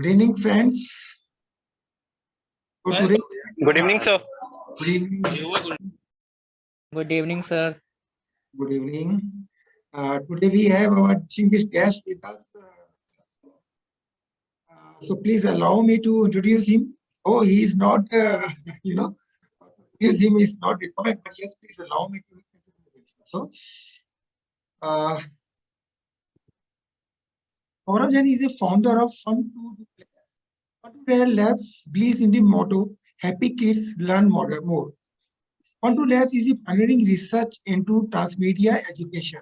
Good evening, friends. So today, Good evening, sir. good evening. Good evening, sir. Good evening. Today we have our distinguished guest with us. So please allow me to introduce him. Oh, he is not, introduce him is not required, but yes, please allow me to introduce him. So, Saurabh Jain is a founder of Fun2Play. Fun2Play Labs believes in the motto, happy kids learn more. Fun2 Labs is pioneering research into transmedia education.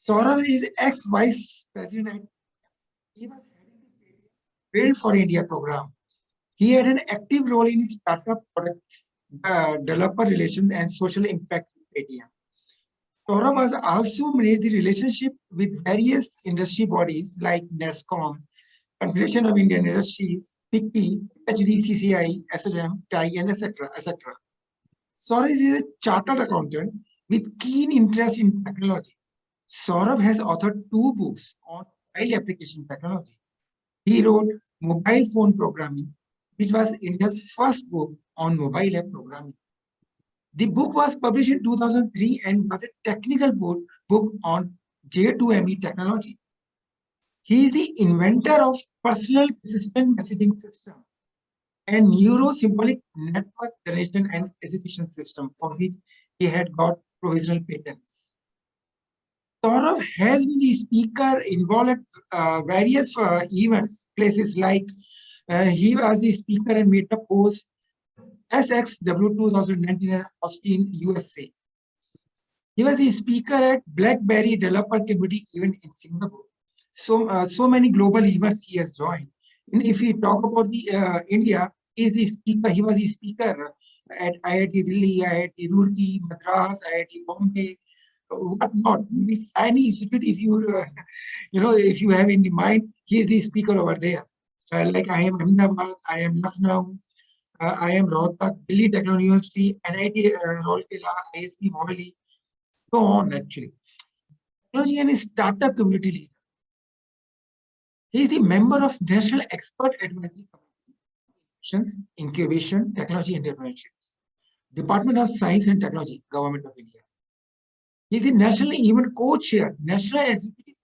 Saurabh is ex-vice president. He was heading the Build for India program. He had an active role in startup products, developer relations, and social impact with Paytm. Saurabh has also managed the relationship with various industry bodies like NESCOM, Confederation of Indian Industries, FICCI, HDCCI, SOGM, TIE, and etc. etc. Saurabh is a chartered accountant with keen interest in technology. Saurabh has authored 2 books on mobile application technology. He wrote Mobile Phone Programming, which was India's first book on mobile app programming. The book was published in 2003 and was a technical book on J2ME technology. He is the inventor of personal assistant messaging system and neuro-symbolic network generation and execution system, for which he had got provisional patents. Saurabh has been the speaker involved at various events, places like he was the speaker and meetup host SXW 2019 in Austin, USA. He was the speaker at BlackBerry Developer Community event in Singapore. So many global events he has joined. And if we talk about the India, he is the speaker. He was the speaker at IIT Delhi, IIT Roorkee, Madras, IIT Bombay, what not. Any institute, if you if you have in the mind, he is the speaker over there. Like I am Ahmedabad, I am Lucknow, I am Rohtak, Delhi Technology University, NIT Rourkela, ISB Mohali, so on actually. Technology and startup community leader. He is the member of National Expert Advisory Committee, Incubation, Technology and Entrepreneurships, Department of Science and Technology, Government of India. He is the National Event Co-Chair, National Executive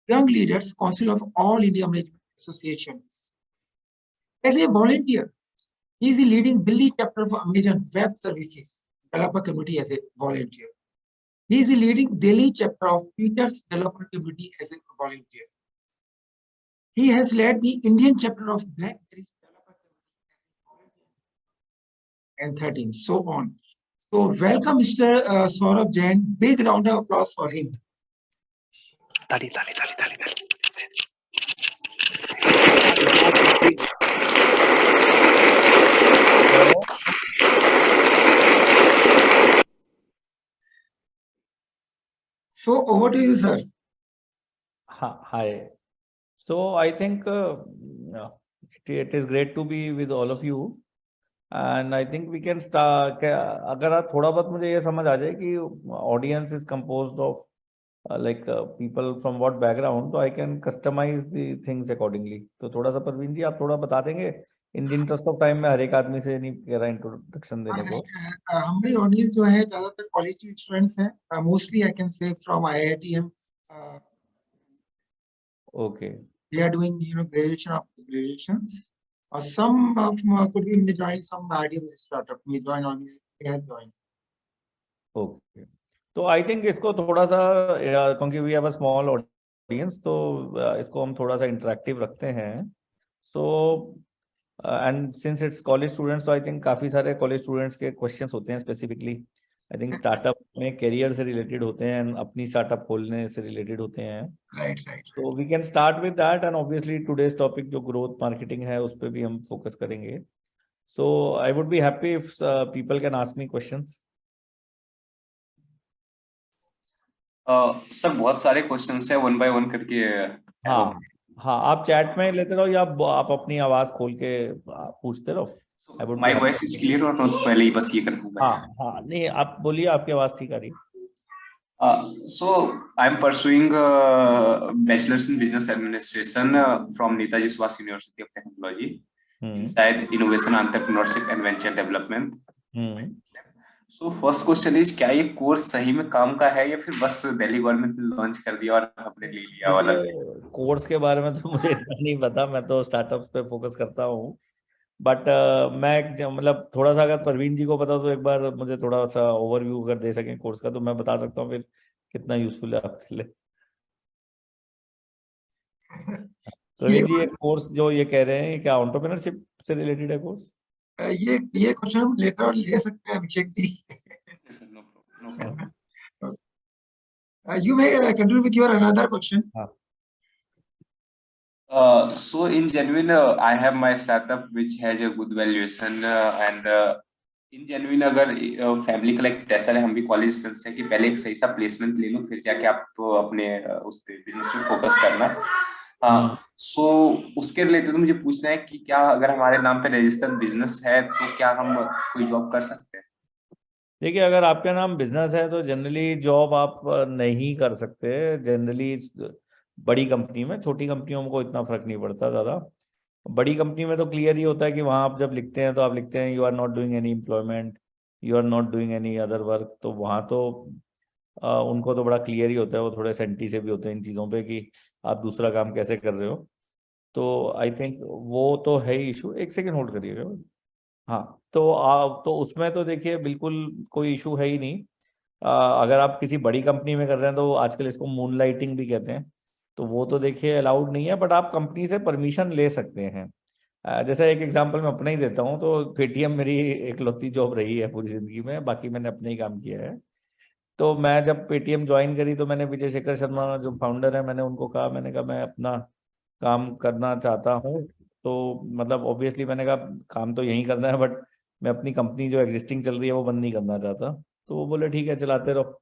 Young Leaders Council of All India Management Associations. As a volunteer, he is the leading Delhi chapter of Amazon Web Services Developer Community as a volunteer. He is the leading Delhi chapter of Peters Developer Community as a volunteer. He has led the Indian chapter of BlackBerry's Developer Community and 13, so on. So welcome, Mr. Saurabh Jain. Big round of applause for him. Tali, tali, tali, tali, tali. So over to you, sir. Hi. So I think it is great to be with all of you. And I think we can start. अगर आप थोड़ा बहुत मुझे ये समझ आ जाए कि audience is composed of people from what background, so I can customize the things accordingly. तो थोड़ा सा परवीन जी आप थोड़ा बता देंगे. In the interest of time मैं हर एक आदमी से नहीं कह रहा introduction देने को. हमारी ऑडियंस जो है ज्यादातर कॉलेज के स्टूडेंट्स हैं. Mostly I can say from IITM. Okay. They are doing graduation of graduations. Some of them could be may join some idea startup. May join on they have joined. Okay. तो I think इसको थोड़ा सा क्योंकि we have a small audience, तो इसको हम थोड़ा सा interactive रखते हैं. So and since it's college students, so I think काफी सारे college students के questions होते हैं specifically. I think startup में career से related होते हैं, अपनी startup खोलने से related होते हैं. Right. So we can start with that, and obviously today's topic जो growth marketing है उस पे भी हम focus करेंगे. So I would be happy if people can ask me questions. Sir बहुत सारे क्वेश्चंस हैं 1 by 1 करके. हाँ आप चैट में लेते रहो या आप अपनी आवाज खोल के पूछते रहो. माय वॉइस इज क्लियर और नॉट? पहले ही बस ये करना. हाँ नहीं आप बोलिए, आपकी आवाज ठीक आ रही है. So I'm pursuing bachelor's in business administration from Netaji Subhash University of Technology inside innovation, entrepreneurship and venture development. So first question is, क्या ये कोर्स सही में काम का है या फिर बस दिल्ली गवर्नमेंट ने लॉन्च कर दिया और हमने ले लिया वाला से? कोर्स के बारे में तो मुझे इतना नहीं पता, मैं तो स्टार्टअप्स पे फोकस करता हूँ। बट मैं मतलब थोड़ा सा अगर प्रवीण जी को पता हो तो एक बार मुझे थोड़ा सा ओवरव्यू अगर दे सकें कोर्स का, तो मैं बता सकता हूँ फिर कितना यूजफुल है आपके लिए। प्रवीण जी, ये कोर्स जो ये कह रहे हैं, क्या एंटरप्रेन्योरशिप से रिलेटेड है कोर्स? ये क्वेश्चन हम लेटर ले सकते हैं Abhishek ji. Yes, sir, no problem. You may continue with your another question. So in genuine, I have my startup which has a good valuation and in genuine अगर family का like pressure है, हम भी college students हैं कि पहले एक सही सा प्लेसमेंट ले लो फिर जाके आप तो अपने उस पे बिजनेस में फोकस करना। सो उसके रिलेटेड मुझे पूछना है कि क्या अगर हमारे नाम पे रजिस्टर्ड बिजनेस है तो क्या हम कोई जॉब कर सकते हैं? देखिए, अगर आपका नाम बिजनेस है तो जनरली जॉब आप नहीं कर सकते। जनरली बड़ी कंपनी में, छोटी कंपनियों में कोई इतना फर्क नहीं पड़ता ज़्यादा। बड़ी कंपनी में तो क्लियर ही होता है कि वहाँ आप जब लिखते हैं तो आप लिखते हैं you are not doing any employment, you are not doing any other work. तो वहाँ तो उनको तो बड़ा क्लियर ही होता है, वो थोड़े सेंटी से भी होते हैं इन चीज़ों पे कि आप दूसरा काम कैसे कर रहे हो। तो आई थिंक वो तो है ही इशू। एक सेकेंड होल्ड करिएगा। हाँ, तो उसमें तो देखिए बिल्कुल कोई इशू है ही नहीं। अगर आप किसी बड़ी कंपनी में कर रहे हैं तो आजकल इसको मूनलाइटिंग भी कहते हैं, तो वो तो देखिए अलाउड नहीं है, बट आप कंपनी से परमिशन ले सकते हैं। जैसे एक एग्जांपल मैं अपना ही देता हूँ, तो पेटीएम मेरी एकलौती जॉब रही है पूरी जिंदगी में, बाकी मैंने अपने ही काम किया है। तो मैं जब पेटीएम ज्वाइन करी तो मैंने विजय शेखर शर्मा जो फाउंडर है, मैंने उनको कहा, मैंने कहा मैं अपना काम करना चाहता हूँ। तो मतलब ऑब्वियसली मैंने कहा काम तो यही करना है, बट मैं अपनी कंपनी जो एग्जिस्टिंग चल रही है वो बंद नहीं करना चाहता। तो वो बोले ठीक है चलाते रहो।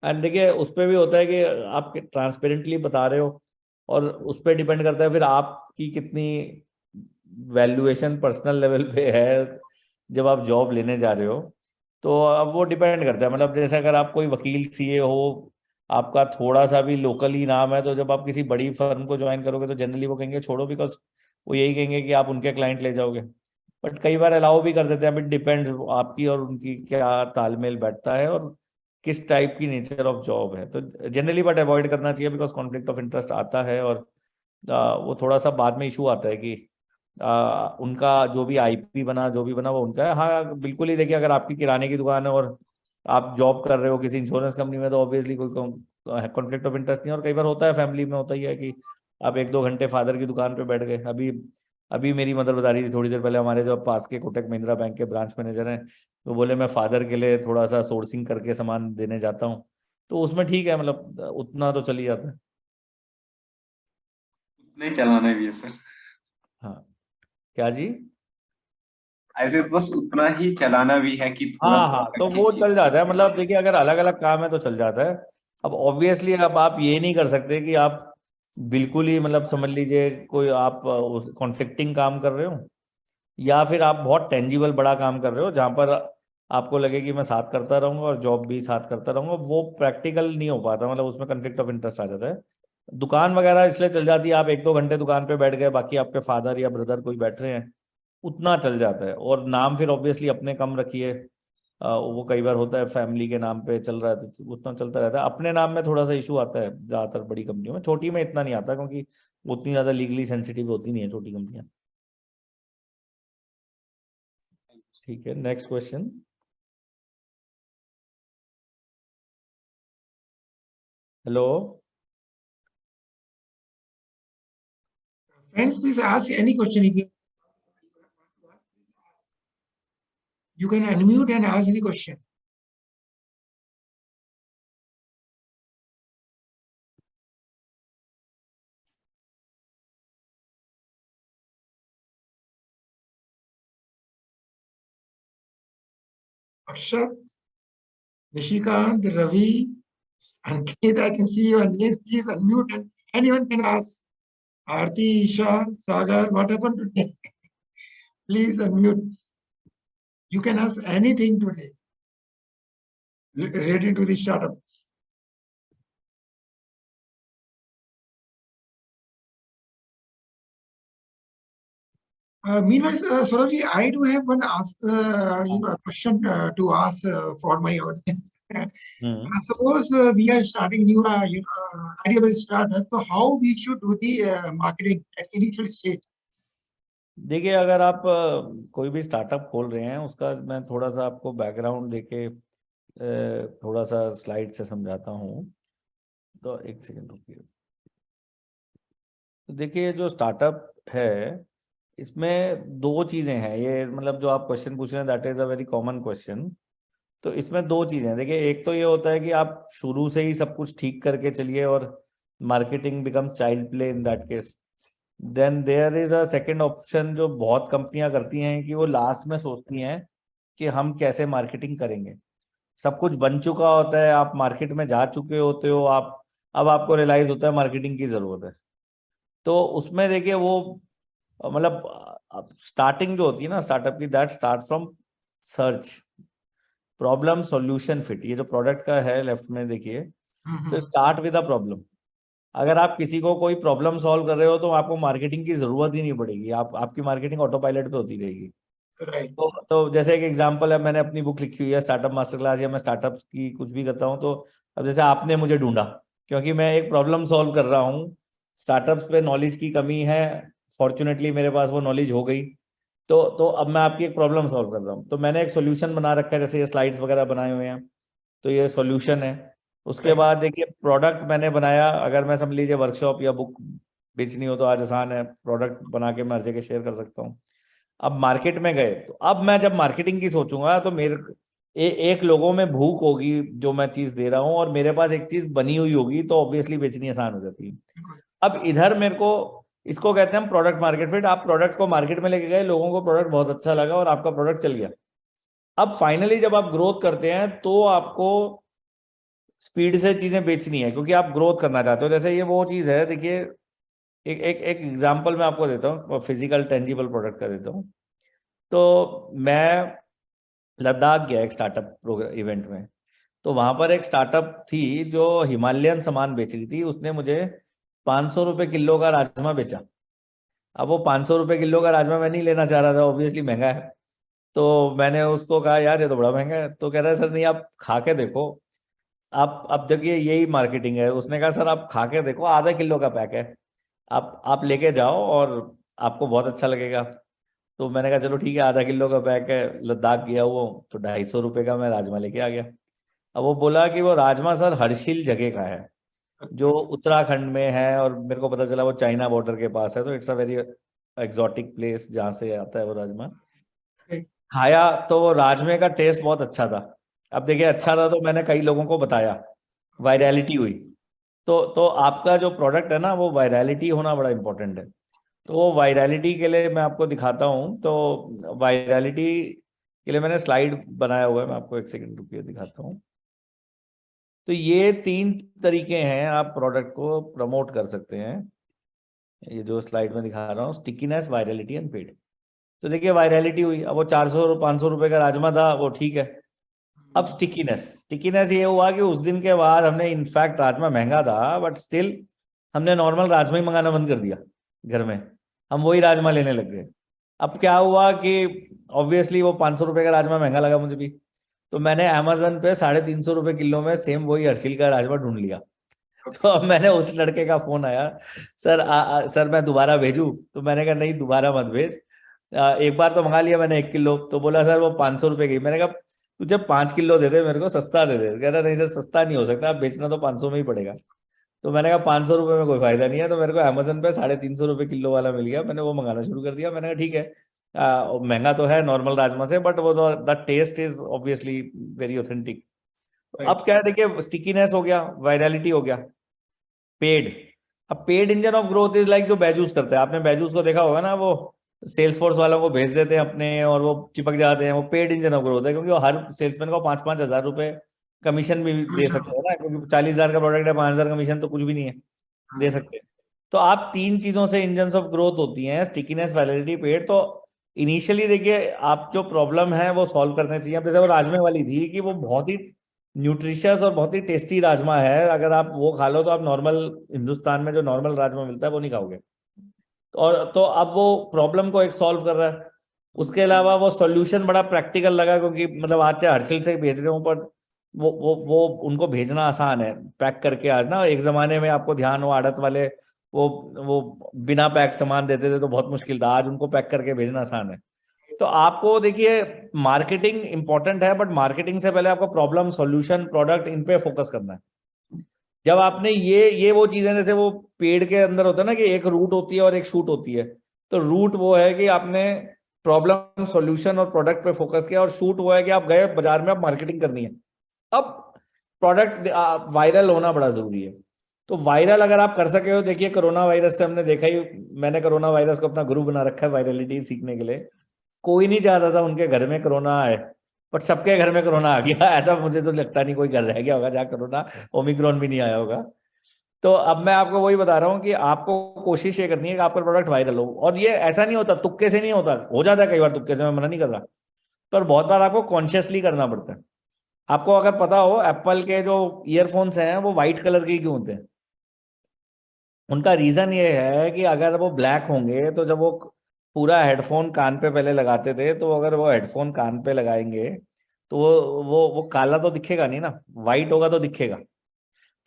एंड देखिए उस पर भी होता है कि आप ट्रांसपेरेंटली बता रहे हो, और उस पर डिपेंड करता है फिर आपकी कितनी वैल्यूएशन पर्सनल लेवल पे है जब आप जॉब लेने जा रहे हो। तो अब वो डिपेंड करता है, मतलब जैसे अगर आप कोई वकील सीए हो, आपका थोड़ा सा भी लोकली नाम है, तो जब आप किसी बड़ी फर्म को ज्वाइन करोगे तो जनरली वो कहेंगे छोड़ो, बिकॉज वो यही कहेंगे कि आप उनके क्लाइंट ले जाओगे। बट कई बार अलाउ भी कर देते हैं, बट डिपेंड आपकी और उनकी क्या तालमेल बैठता है और किस टाइप की नेचर ऑफ जॉब है। तो जनरली बट अवॉइड करना चाहिए, बिकॉज कॉन्फ्लिक्ट ऑफ इंटरेस्ट आता है, और वो थोड़ा सा बाद में इशू आता है कि उनका जो भी आईपी बना, जो भी बना वो उनका है। हाँ बिल्कुल ही, देखिए अगर आपकी किराने की दुकान है और आप जॉब कर रहे हो किसी इंश्योरेंस कंपनी में, तो ऑब्वियसली कोई कॉन्फ्लिक्ट ऑफ इंटरेस्ट नहीं। और कई बार होता है फैमिली में, होता ही है कि आप 1-2 घंटे फादर की दुकान पे बैठ गए। अभी अभी मेरी मदर बता रही थी थोड़ी देर पहले, हमारे जो पास के कोटक महिंद्रा बैंक के ब्रांच मैनेजर हैं, तो बोले मैं फादर के लिए थोड़ा सा सोर्सिंग करके सामान देने जाता हूँ। तो उसमें ठीक है, मतलब उतना तो चल ही जाता है। नहीं चलाना भी है सर। हाँ, क्या जी? ऐसे तो बस उतना ही चलाना भी है कि थोड़ा हाँ हाँ, तो वो चल जाता है। मतलब देखिए अगर अलग अलग काम है तो चल जाता है। अब ऑब्वियसली अब आप ये नहीं कर सकते कि आप बिल्कुल ही, मतलब समझ लीजिए कोई आप कॉन्फ्लिक्टिंग काम कर रहे हो, या फिर आप बहुत टेंजिबल बड़ा काम कर रहे हो जहां पर आपको लगे कि मैं साथ करता रहूंगा और जॉब भी साथ करता रहूंगा, वो प्रैक्टिकल नहीं हो पाता। मतलब उसमें कन्फ्लिक्ट ऑफ इंटरेस्ट आ जाता है। दुकान वगैरह इसलिए चल जाती है, आप 1-2 घंटे दुकान पे बैठ गए, बाकी आपके फादर या ब्रदर कोई बैठ रहे हैं, उतना चल जाता है। और नाम फिर ऑब्वियसली अपने कम रखिए। वो कई बार होता है फैमिली के नाम पे चल रहा है तो उतना चलता रहता है। अपने नाम में थोड़ा सा इशू आता है ज्यादातर बड़ी कंपनियों में, छोटी में इतना नहीं आता क्योंकि उतनी ज्यादा लीगली सेंसिटिव होती नहीं है छोटी कंपनियां। ठीक है, next question. Hello. Friends, please ask any question if you can unmute and ask the question. Akshat, Nishikant, Ravi, Ankit, I can see your names. Please unmute and anyone can ask. Aarti, Isha, Sagar, what happened today? Please unmute. You can ask anything today related to the startup. Meanwhile, Saurabh ji, I do have one question to ask for my audience. Suppose we are starting new, idea-based startup, so how we should do the marketing at initial stage? देखिए, अगर आप कोई भी startup खोल रहे हैं, उसका मैं थोड़ा सा आपको बैकग्राउंड देके थोड़ा सा स्लाइड से समझाता हूँ। तो एक सेकंड रुकिए। तो देखिए, जो स्टार्टअप है, इसमें दो चीजें हैं। ये मतलब जो आप क्वेश्चन पूछ रहे हैं, that is a very common question. तो इसमें दो चीजें हैं। देखिए, एक तो ये होता है कि आप शुरू से ही सब कुछ ठीक करके चलिए और marketing become child play in that case. Then there is a second option जो बहुत कंपनियां करती हैं कि वो लास्ट में सोचती हैं कि हम कैसे मार्केटिंग करेंगे। सब कुछ बन चुका होता है, आप मार्केट में जा चुके होते हो, आप अब आपको रियलाइज होता है मार्केटिंग की जरूरत है। तो उसमें देखिए, वो मतलब स्टार्टिंग जो होती है ना स्टार्टअप की, that start from search, problem, solution, fit. ये जो प्रोडक्ट का है लेफ्ट में देखिए, तो स्टार्ट विद अ प्रॉब्लम। अगर आप किसी को कोई प्रॉब्लम सॉल्व कर रहे हो तो आपको मार्केटिंग की जरूरत ही नहीं पड़ेगी, आपकी मार्केटिंग ऑटो पायलट पे होती रहेगी। Right. तो जैसे एक एग्जांपल है, मैंने अपनी बुक लिखी हुई है स्टार्टअप मास्टर क्लास, या मैं स्टार्टअप की कुछ भी करता हूँ। तो अब जैसे आपने मुझे ढूंढा क्योंकि मैं एक प्रॉब्लम सॉल्व कर रहा हूँ, स्टार्टअप्स पे नॉलेज की कमी है, फॉर्चुनेटली मेरे पास वो नॉलेज हो गई। तो अब मैं आपकी एक प्रॉब्लम सॉल्व कर रहा हूँ, तो मैंने एक सोल्यूशन बना रखा है, जैसे ये स्लाइड्स वगैरह बनाए हुए हैं, तो ये सोल्यूशन है। उसके Right. बाद देखिए, प्रोडक्ट मैंने बनाया। अगर मैं समझ लीजिए वर्कशॉप या बुक बेचनी हो तो आज आसान है, प्रोडक्ट बना के मैं हर जगह शेयर कर सकता हूँ। अब मार्केट में गए, तो अब मैं जब मार्केटिंग की सोचूंगा तो मेरे एक लोगों में भूख होगी जो मैं चीज दे रहा हूँ, और मेरे पास एक चीज बनी हुई होगी, तो ऑब्वियसली बेचनी आसान हो जाती है। अब इधर मेरे को, इसको कहते हैं हम प्रोडक्ट मार्केट फिट। आप प्रोडक्ट को मार्केट में लेके गए, लोगों को प्रोडक्ट बहुत अच्छा लगा और आपका प्रोडक्ट चल गया। अब फाइनली जब आप ग्रोथ करते हैं तो आपको स्पीड से चीजें बेचनी है, क्योंकि आप ग्रोथ करना चाहते हो। जैसे ये वो चीज है, देखिए एक एग्जांपल मैं आपको देता हूँ, फिजिकल टेंजिबल प्रोडक्ट का देता हूँ। तो मैं लद्दाख गया एक स्टार्टअप प्रोग्राम इवेंट में। तो वहां पर एक स्टार्टअप थी जो हिमालयन सामान बेच रही थी। उसने मुझे 500 रुपए किलो का राजमा बेचा। अब वो 500 रुपए किलो का राजमा मैं नहीं लेना चाह रहा था, ऑब्वियसली महंगा है। तो मैंने उसको कहा, यार ये तो बड़ा महंगा है। तो कह रहा है, सर नहीं, आप खा के देखो। आप अब देखिए, यही मार्केटिंग है। उसने कहा, सर आप खा के देखो, आधा किलो का पैक है, आप लेके जाओ और आपको बहुत अच्छा लगेगा। तो मैंने कहा, चलो ठीक है, आधा किलो का पैक है, लद्दाख गया वो, तो 250 रुपए का मैं राजमा लेके आ गया। अब वो बोला कि वो राजमा सर हर्षिल जगह का है, जो उत्तराखंड में है, और मेरे को पता चला वो चाइना बॉर्डर के पास है। तो it's a very exotic place जहाँ से आता है वो राजमा। खाया तो वो राजमे का टेस्ट बहुत अच्छा था। अब देखिए, अच्छा था तो मैंने कई लोगों को बताया, वायरलिटी हुई। तो आपका जो प्रोडक्ट है ना, वो वायरलिटी होना बड़ा इंपॉर्टेंट है। तो वो वायरलिटी के लिए मैं आपको दिखाता हूँ। तो वायरलिटी के लिए मैंने स्लाइड बनाया हुआ है, मैं आपको एक सेकंड रुकिए दिखाता हूँ। तो ये 3 तरीके हैं आप प्रोडक्ट को प्रमोट कर सकते हैं। ये जो स्लाइड में दिखा रहा हूँ, स्टिकीनेस, वायरलिटी एंड पेड। तो देखिए, वायरलिटी हुई। अब वो 400-500 रुपए का राजमा था, वो ठीक है। अब स्टिकीनेस ये हुआ कि उस दिन के बाद हमने, इनफैक्ट राजमा महंगा था बट स्टिल हमने नॉर्मल राजमा ही मंगाना बंद कर दिया घर में। हम वही राजमा लेने लग गए। अब क्या हुआ कि ऑब्वियसली वो 500 रुपए का राजमा महंगा लगा मुझे भी, तो मैंने अमेजन पे 350 रुपए किलो में सेम वही हर्षिल का राजमा ढूंढ लिया। तो अब मैंने, उस लड़के का फोन आया, सर सर मैं दोबारा भेजूं? तो मैंने कहा, नहीं दोबारा मत भेज। एक बार तो मंगा लिया मैंने 1 किलो। तो बोला, सर वो 500 रुपए की। मैंने कहा, तुझे 5 किलो दे दे, मेरे को सस्ता दे दे। कह रहा, नहीं सर सस्ता नहीं हो सकता, आप बेचना तो 500 में ही पड़ेगा। तो मैंने कहा, 500 रुपए में कोई फायदा नहीं है। तो मेरे को अमेजन पे 350 रुपए किलो वाला मिल गया। मैंने वो मंगाना शुरू कर दिया। मैंने कहा, ठीक है, महंगा तो है नॉर्मल राजमा से, बट वो the taste is obviously very authentic. अब क्या है, देखिए, स्टिकीनेस हो गया, वायरलिटी हो गया, पेड। अब paid engine of growth is like जो बैजूस करते हैं। आपने बैजूस को देखा होगा ना, वो सेल्स फोर्स वालों को भेज देते हैं अपने और वो चिपक जाते हैं। वो पेड इंजन ऑफ ग्रोथ है, क्योंकि वो हर सेल्समैन को 5-5 हजार रुपए कमीशन भी दे सकते हैं ना, क्योंकि 40,000 का प्रोडक्ट है, 5,000 कमीशन तो कुछ भी नहीं है, दे सकते हैं। तो आप 3 चीजों से इंजन ऑफ ग्रोथ होती हैं, स्टिकीनेस, वैलिडिटी, पेड। तो इनिशियली देखिए, आप जो प्रॉब्लम है वो सॉल्व करने चाहिए। अब जैसे वो राजमे वाली थी कि वो बहुत ही न्यूट्रिशियस और बहुत ही टेस्टी राजमा है, अगर आप वो खा लो तो आप नॉर्मल हिंदुस्तान में जो नॉर्मल राजमा मिलता है वो नहीं खाओगे। तो और तो अब वो प्रॉब्लम को एक सॉल्व कर रहा है। उसके अलावा वो सॉल्यूशन बड़ा प्रैक्टिकल लगा, क्योंकि मतलब आज चाहे हर्षिल से भेज रहे हो, पर वो उनको भेजना आसान है पैक करके। आज ना, एक जमाने में आपको ध्यान हो, आड़त वाले वो बिना पैक सामान देते थे तो बहुत मुश्किल था, आज उनको पैक करके भेजना आसान है। तो आपको देखिए, मार्केटिंग इंपॉर्टेंट है, बट मार्केटिंग से पहले आपको प्रॉब्लम, सॉल्यूशन, प्रोडक्ट, इन पे फोकस करना है। जब आपने ये वो चीजें, जैसे वो पेड़ के अंदर होता है ना कि एक रूट होती है और एक शूट होती है, तो रूट वो है कि आपने प्रॉब्लम, सॉल्यूशन और प्रोडक्ट पे फोकस किया, और शूट वो है कि आप गए बाजार में, आप मार्केटिंग करनी है। अब प्रोडक्ट वायरल होना बड़ा जरूरी है। तो वायरल अगर आप कर सके हो, देखिए कोरोना वायरस से हमने देखा ही, मैंने कोरोना वायरस को अपना गुरु बना रखा है वायरलिटी सीखने के लिए। कोई नहीं चाहता था उनके घर में कोरोना आए, बट सबके घर में कोरोना आ गया। ऐसा मुझे तो लगता नहीं कोई घर रह गया होगा जहाँ कोरोना, ओमिक्रॉन भी नहीं आया होगा। तो अब मैं आपको वही बता रहा हूँ कि आपको कोशिश ये करनी है कि आपका प्रोडक्ट वायरल हो, और ये ऐसा नहीं होता, तुक्के से नहीं होता, हो जाता है कई बार तुक्के से, मैं मना नहीं कर रहा, पर बहुत बार आपको कॉन्शियसली करना पड़ता है। आपको अगर पता हो, एप्पल के जो ईयरफोन्स हैं वो व्हाइट कलर के क्यों होते हैं? उनका रीजन ये है कि अगर वो ब्लैक होंगे, तो जब वो पूरा हेडफोन कान पे पहले लगाते थे, तो अगर वो हेडफोन कान पे लगाएंगे तो वो काला तो दिखेगा नहीं ना, व्हाइट होगा तो दिखेगा।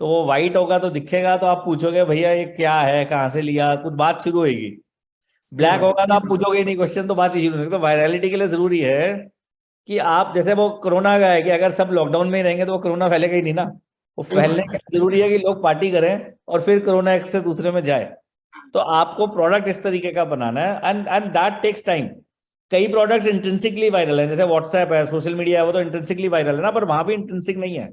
तो वो व्हाइट होगा तो दिखेगा, तो आप पूछोगे भैया ये क्या है, कहाँ से लिया, कुछ बात शुरू होगी। ब्लैक होगा तो आप पूछोगे ही नहीं क्वेश्चन, तो बात ही शुरू नहीं। तो वायरलिटी के लिए जरूरी है कि आप, जैसे वो कोरोना का है कि अगर सब लॉकडाउन में ही रहेंगे तो वो कोरोना फैलेगा ही नहीं ना। वो फैलने के लिए जरूरी है कि लोग पार्टी करें और फिर कोरोना एक से दूसरे में जाए। तो आपको प्रोडक्ट इस तरीके का बनाना है, एंड दैट टेक्स टाइम। कई प्रोडक्ट्स इंट्रिंसिकली वायरल है, जैसे व्हाट्सएप है, सोशल मीडिया है, वो तो इंट्रिंसिकली वायरल है ना, पर वहां भी इंट्रिंसिक नहीं है।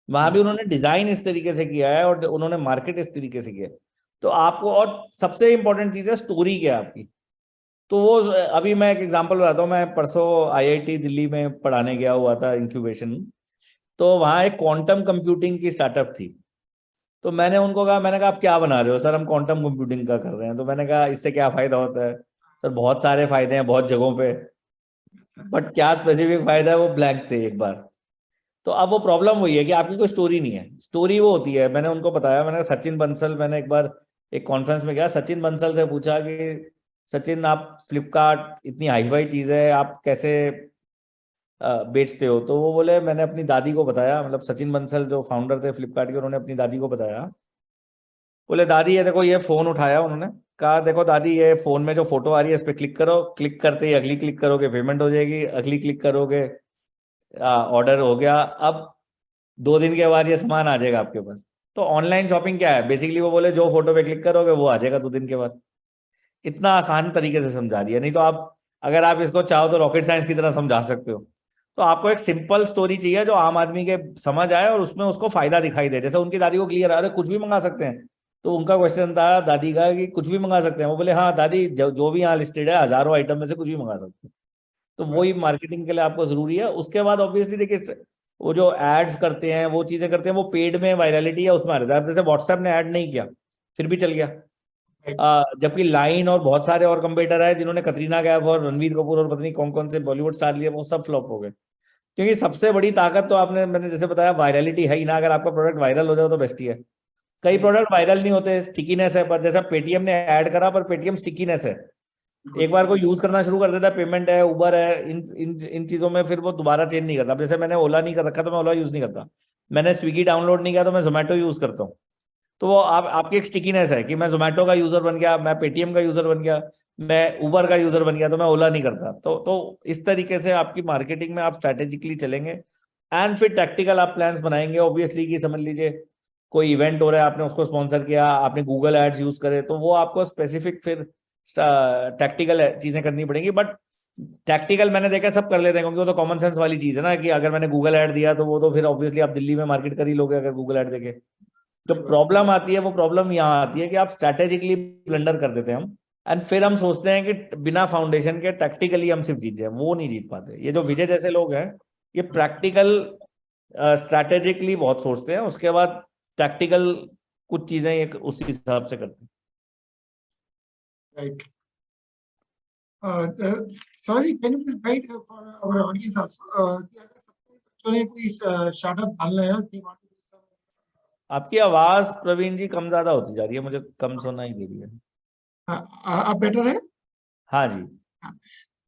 वहां भी उन्होंने डिजाइन इस तरीके से किया है और उन्होंने मार्केट इस तरीके से किया है। तो आपको, और सबसे इंपॉर्टेंट चीज है स्टोरी क्या है आपकी। तो वो, अभी मैं एक एग्जांपल बताता हूँ। मैं परसों आईआईटी दिल्ली में पढ़ाने गया हुआ था, इंक्यूबेशन। तो वहाँ एक क्वांटम कंप्यूटिंग की स्टार्टअप थी। तो मैंने उनको कहा, मैंने कहा आप क्या बना रहे हो? सर हम क्वांटम कंप्यूटिंग का कर रहे हैं। तो मैंने कहा इससे क्या फायदा होता है? सर बहुत सारे फायदे हैं बहुत जगहों पे, बट क्या स्पेसिफिक फायदा है, वो ब्लैंक थे एक बार। तो अब वो प्रॉब्लम वही है कि आपकी कोई स्टोरी नहीं है। स्टोरी वो होती है, मैंने उनको बताया, मैंने कहा सचिन बंसल, मैंने एक बार एक कॉन्फ्रेंस में गया, सचिन बंसल से पूछा कि सचिन आप फ्लिपकार्ट इतनी हाई फाई चीज है, आप कैसे बेचते हो? तो वो बोले, मैंने अपनी दादी को बताया, मतलब सचिन बंसल जो फाउंडर थे फ्लिपकार्ट के, उन्होंने अपनी दादी को बताया। बोले दादी ये देखो, ये फोन उठाया उन्होंने, कहा देखो दादी ये फोन में जो फोटो आ रही है इस पे क्लिक करो, क्लिक करते ही अगली क्लिक करोगे पेमेंट हो जाएगी, अगली क्लिक करोगे ऑर्डर हो गया। अब 2 दिन के बाद ये सामान आ जाएगा आपके पास। तो ऑनलाइन शॉपिंग क्या है बेसिकली? वो बोले जो फोटो पे क्लिक करोगे वो आ जाएगा 2 दिन के बाद। इतना आसान तरीके से समझा दिया। नहीं तो आप, अगर आप इसको चाहो तो रॉकेट साइंस की तरह समझा सकते हो। तो आपको एक सिंपल स्टोरी चाहिए जो आम आदमी के समझ आए और उसमें उसको फायदा दिखाई दे। जैसे उनकी दादी को क्लियर है, अरे कुछ भी मंगा सकते हैं। तो उनका क्वेश्चन था दादी का कि कुछ भी मंगा सकते हैं? वो बोले हाँ दादी, जो भी यहाँ लिस्टेड है हजारों आइटम में से कुछ भी मंगा सकते हैं। तो वही मार्केटिंग के लिए आपको जरूरी है। उसके बाद ऑब्वियसली देखिए, वो जो एड्स करते हैं, वो चीजें करते हैं, वो पेड में वायरलिटी है उसमें आ रहा है। जैसे व्हाट्सएप ने ऐड नहीं किया, फिर भी चल गया। जबकि लाइन और बहुत सारे और कंपेटर है जिन्होंने कतरीना कैफ और रणवीर कपूर और पता नहीं कौन कौन से बॉलीवुड स्टार लिए, वो सब फ्लॉप हो गए। क्योंकि सबसे बड़ी ताकत तो आपने, मैंने जैसे बताया, वायरलिटी है ही ना। अगर आपका प्रोडक्ट वायरल हो जाए तो बेस्ट ही है। कई प्रोडक्ट वायरल नहीं होते, स्टिकीनेस है। पर जैसा पेटीएम ने ऐड करा, पर पेटीएम स्टिकीनेस है, एक बार को यूज करना शुरू कर देता है, पेमेंट है, उबर है, इन इन इन चीजों में फिर वो दोबारा चेंज नहीं करता। जैसे मैंने ओला नहीं कर रखा तो मैं ओला यूज नहीं करता, मैंने स्विगी डाउनलोड नहीं किया तो मैं जोमेटो यूज करता हूँ। तो वो आपकी एक स्टिकीनेस है कि मैं जोमेटो का यूजर बन गया, मैं पेटीएम का यूजर बन गया, मैं उबर का यूजर बन गया, तो मैं ओला नहीं करता। तो इस तरीके से आपकी मार्केटिंग में आप स्ट्रैटेजिकली चलेंगे, एंड फिर टैक्टिकल आप प्लान्स बनाएंगे। ऑब्वियसली कि समझ लीजिए कोई इवेंट हो रहा है, आपने उसको स्पॉन्सर किया, आपने गूगल एड्स यूज करे, तो वो आपको स्पेसिफिक फिर टैक्टिकल चीजें करनी पड़ेंगी। बट टैक्टिकल मैंने देखा सब कर लेते हैं, क्योंकि वो तो कॉमन सेंस वाली चीज है ना, कि अगर मैंने गूगल ऐड दिया तो वो तो फिर ऑब्वियसली आप दिल्ली में मार्केट कर ही लोगे अगर गूगल ऐड देके। जो प्रॉब्लम आती है, वो प्रॉब्लम यहाँ आती है कि आप स्ट्रैटेजिकली ब्लंडर कर देते हैं हम, एंड फिर हम सोचते हैं कि बिना फाउंडेशन के टैक्टिकली हम सिर्फ जीत जाए। वो नहीं जीत पाते। ये जो विजय जैसे लोग हैं, ये प्रैक्टिकल स्ट्रैटेजिकली बहुत सोचते हैं, उसके बाद टैक्टिकल कुछ चीजें ये उसी हिसाब से करते हैं। Right. Sorry, can you please guide for our audience also? बच्चों ने कोई स्टार्टअप डालना है कि आपकी आवाज प्रवीण जी कम ज्यादा होती जा रही है, मुझे कम सुनाई दे रही है। अब बेटर है। हाँ जी।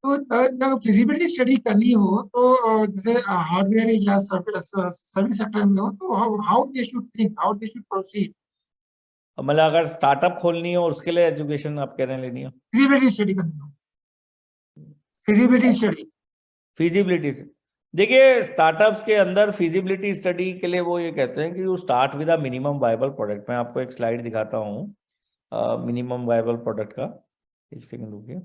तो जब फिजिबिलिटी स्टडी करनी हो तो जैसे हार्डवेयर या सर्विस सेक्टर में हो तो how they should think, how they should proceed. मतलब अगर स्टार्टअप खोलनी हो उसके लिए एजुकेशन आप कह रहे हैं लेनी हो? फिजिबिलिटी स्टडी करनी हो, फिजिबिलिटी स्टडी। फिजिबिलिटी, देखिए स्टार्टअप्स के अंदर फिजिबिलिटी स्टडी के लिए वो ये कहते हैं कि you start with a minimum viable product. मैं आपको एक स्लाइड दिखाता हूँ मिनिमम वायबल प्रोडक्ट का, एक सेकंड रुकिए।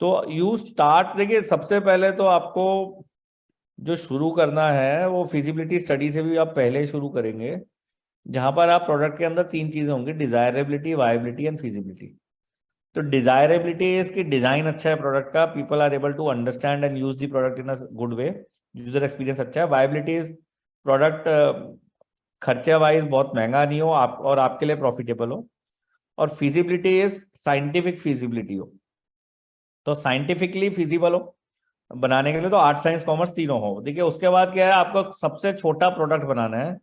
तो यू स्टार्ट, देखिए सबसे पहले तो आपको जो शुरू करना है वो फिजिबिलिटी स्टडी से भी आप पहले शुरू करेंगे, जहां पर आप प्रोडक्ट के अंदर 3 चीजें होंगी, डिजायरेबिलिटी, वायबिलिटी एंड फिजिबिलिटी। तो डिजायरेबिलिटी इसकी डिजाइन अच्छा है प्रोडक्ट का, people are able to understand and use the product in a good way, user experience अच्छा है। वायबिलिटी इज प्रोडक्ट खर्चे वाइज बहुत महंगा नहीं हो आप और आपके लिए प्रॉफिटेबल हो। और फिजिबिलिटी इज साइंटिफिक फिजिबिलिटी हो, तो साइंटिफिकली फिजिबल हो बनाने के लिए, तो आर्ट साइंस कॉमर्स तीनों हो। देखिए उसके बाद क्या है, आपको सबसे छोटा प्रोडक्ट बनाना है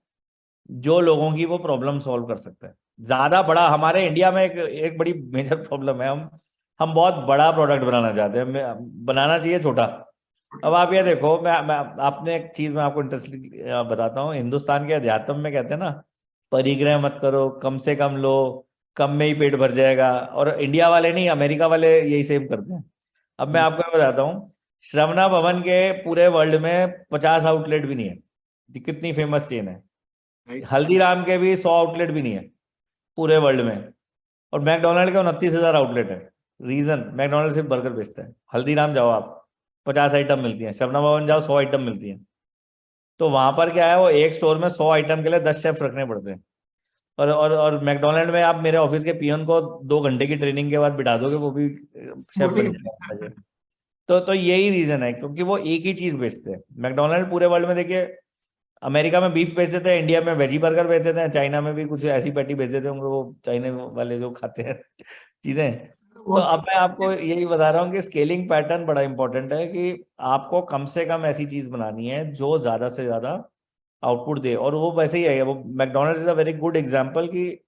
जो लोगों की वो प्रॉब्लम सॉल्व कर सकता है। ज्यादा बड़ा, हमारे इंडिया में एक बड़ी मेजर प्रॉब्लम है, हम बहुत बड़ा प्रोडक्ट बनाना चाहते हैं, बनाना चाहिए छोटा। अब आप ये देखो, मैं आपने एक चीज मैं आपको इंटरेस्टिंग बताता हूँ। हिंदुस्तान के अध्यात्म में कहते हैं ना, परिग्रह मत करो, कम से कम लो, कम में ही पेट भर जाएगा। और इंडिया वाले नहीं, अमेरिका वाले यही सेम करते हैं। अब मैं आपको बताता हूँ, श्रवणा भवन के पूरे वर्ल्ड में 50 आउटलेट भी नहीं है, कितनी फेमस चेन है। हल्दीराम के भी 100 आउटलेट भी नहीं है पूरे वर्ल्ड में। और मैकडोनल्ड के 29,000 आउटलेट है। रीजन, मैकडोनल्ड सिर्फ बर्गर बेचता है। हल्दीराम जाओ आप, 50 आइटम मिलती हैं। श्रवणा भवन जाओ, 100 आइटम मिलती हैं। तो वहां पर क्या है, वो एक स्टोर में 100 आइटम के लिए 10 शेफ रखने पड़ते हैं। और मैकडोनल्ड में आप मेरे ऑफिस के पियन को 2 घंटे की ट्रेनिंग के बाद बिठा दोगे, वो भी शेफ बन जाएगा। तो यही रीजन है, क्योंकि वो एक ही चीज बेचते हैं। मैकडोनल्ड पूरे वर्ल्ड में, देखिए अमेरिका में बीफ बेच देते हैं, इंडिया में वेजी बर्गर बेच देते हैं, चाइना में भी कुछ ऐसी पैटी बेच देते होंगे वो चाइना वाले जो खाते हैं चीजें। तो अब मैं आपको यही बता रहा हूँ कि स्केलिंग पैटर्न बड़ा इंपॉर्टेंट है, कि आपको कम से कम ऐसी चीज बनानी है जो ज्यादा से ज्यादा आउटपुट दे। और वो वैसे ही है, वो McDonald's is a very good example, कि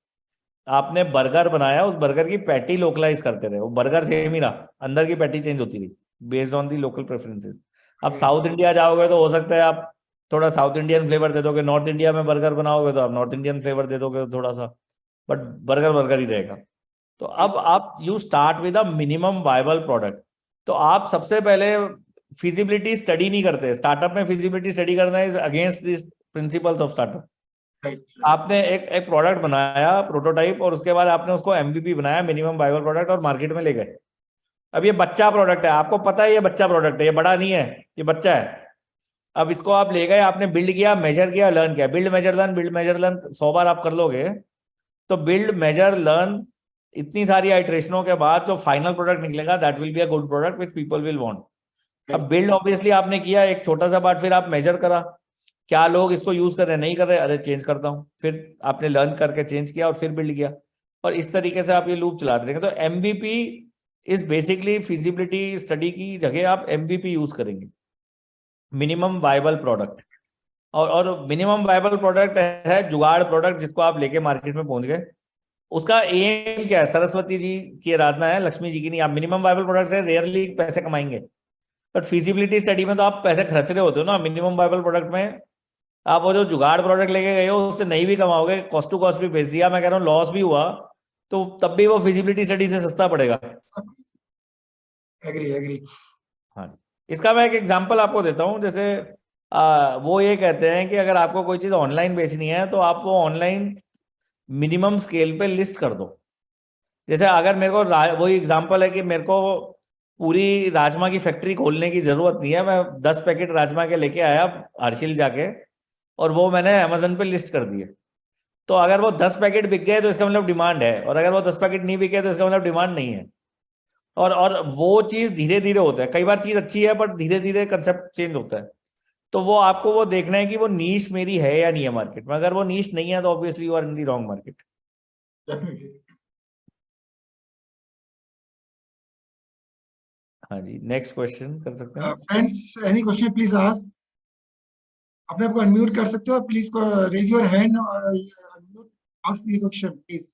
आपने बर्गर बनाया, उस बर्गर की पैटी लोकलाइज करते रहे, वो बर्गर सेम ही रहा, अंदर की पैटी चेंज होती रही based on the local preferences. अब साउथ इंडिया जाओगे तो हो सकता है आप थोड़ा साउथ इंडियन फ्लेवर दे दोगे, नॉर्थ इंडिया में बर्गर बनाओगे तो आप नॉर्थ इंडियन फ्लेवर दे दोगे थोड़ा सा, बट बर्गर बर्गर ही रहेगा। तो अब आप you start with a minimum viable product. तो आप सबसे पहले फिजिबिलिटी स्टडी नहीं करते स्टार्टअप में, फिजिबिलिटी स्टडी करना is against this principles of startup. आपने एक प्रोडक्ट बनाया, प्रोटोटाइप, और उसके बाद आपने उसको एमवीपी बनाया, मिनिमम वायबल प्रोडक्ट, और मार्केट में ले गए। अब ये बच्चा प्रोडक्ट है, आपको पता है ये बच्चा प्रोडक्ट है, ये बड़ा नहीं है, ये बच्चा है। अब इसको आप ले गए, आपने बिल्ड किया, मेजर किया, लर्न किया, build measure learn, build measure learn 100 बार आप कर लोगे, तो बिल्ड मेजर लर्न इतनी सारी आइट्रेशनों के बाद जो फाइनल प्रोडक्ट निकलेगा, that will be a good product which people will want. अब बिल्ड ऑब्वियसली आपने किया एक छोटा सा पार्ट, फिर आप मेजर करा, क्या लोग इसको यूज कर रहे हैं, नहीं कर रहे, अरे चेंज करता हूँ, फिर आपने लर्न करके चेंज किया और फिर बिल्ड किया, और इस तरीके से आप ये लूप चलाते रहेंगे। तो MVP is basically feasibility study की जगह आप एमवीपी यूज करेंगे, मिनिमम वायबल प्रोडक्ट। और मिनिमम वायबल प्रोडक्ट है जुगाड़ प्रोडक्ट, जिसको आप लेके मार्केट में पहुंच गए। उसका एम क्या है, सरस्वती जी की आराधना है, लक्ष्मी जी की नहीं। आप मिनिमम वायबल प्रोडक्ट से रेयरली पैसे कमाएंगे, बट फिजिबिलिटी स्टडी में तो आप पैसे खर्च रहे होते हो ना। मिनिमम वायबल प्रोडक्ट में आप वो जो जुगाड़ प्रोडक्ट लेके गए हो उससे नहीं भी कमाओगे, कॉस्ट टू कॉस्ट भी बेच दिया, मैं कह रहा हूँ लॉस भी हुआ, तो तब भी वो फिजिबिलिटी स्टडी से सस्ता पड़ेगा। Agree agree. हाँ, इसका मैं एक एग्जांपल आपको देता हूँ। जैसे वो ये कहते हैं कि अगर आपको कोई चीज ऑनलाइन बेचनी है तो आप वो ऑनलाइन मिनिमम स्केल पे लिस्ट कर दो। जैसे अगर मेरे को वही एग्जांपल है कि मेरे को पूरी राजमा की फैक्ट्री खोलने की जरूरत नहीं है, मैं 10 पैकेट राजमा के लेके आया हर्षिल जाके, और वो मैंने अमेजन पे लिस्ट कर दिए। तो अगर वो 10 पैकेट बिक गए तो इसका मतलब डिमांड है, और अगर वो 10 पैकेट नहीं बिके तो इसका मतलब डिमांड नहीं है। और वो चीज धीरे धीरे होता है, कई बार चीज अच्छी है बट धीरे धीरे कंसेप्ट चेंज होता है। तो वो आपको वो देखना है कि वो नीश मेरी है या नहीं है मार्केट में। अगर वो नीश नहीं है तो obviously you are in the wrong market. हाँ जी, नेक्स्ट क्वेश्चन कर सकते हैं। Friends, any question please ask. अपने आप को अनम्यूट कर सकते हो, प्लीज रेज योर हैंड और ask the question please.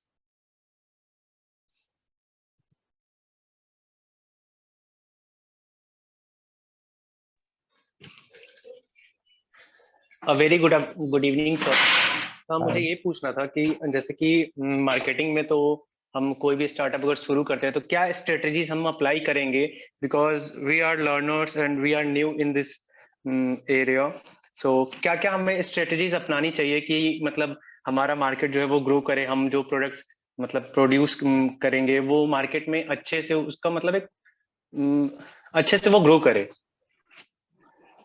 Very good evening sir. मुझे ये पूछना था कि जैसे कि मार्केटिंग में तो हम कोई भी स्टार्टअप अगर शुरू करते हैं तो क्या स्ट्रेटजीज हम अप्लाई करेंगे, because we are learners and we are new in this area. So क्या क्या हमें स्ट्रेटजीज अपनानी चाहिए कि मतलब हमारा मार्केट जो है वो ग्रो करे, हम जो प्रोडक्ट्स मतलब प्रोड्यूस करेंगे वो मार्केट में अच्छे से उसका मतलब एक अच्छे से वो ग्रो करे।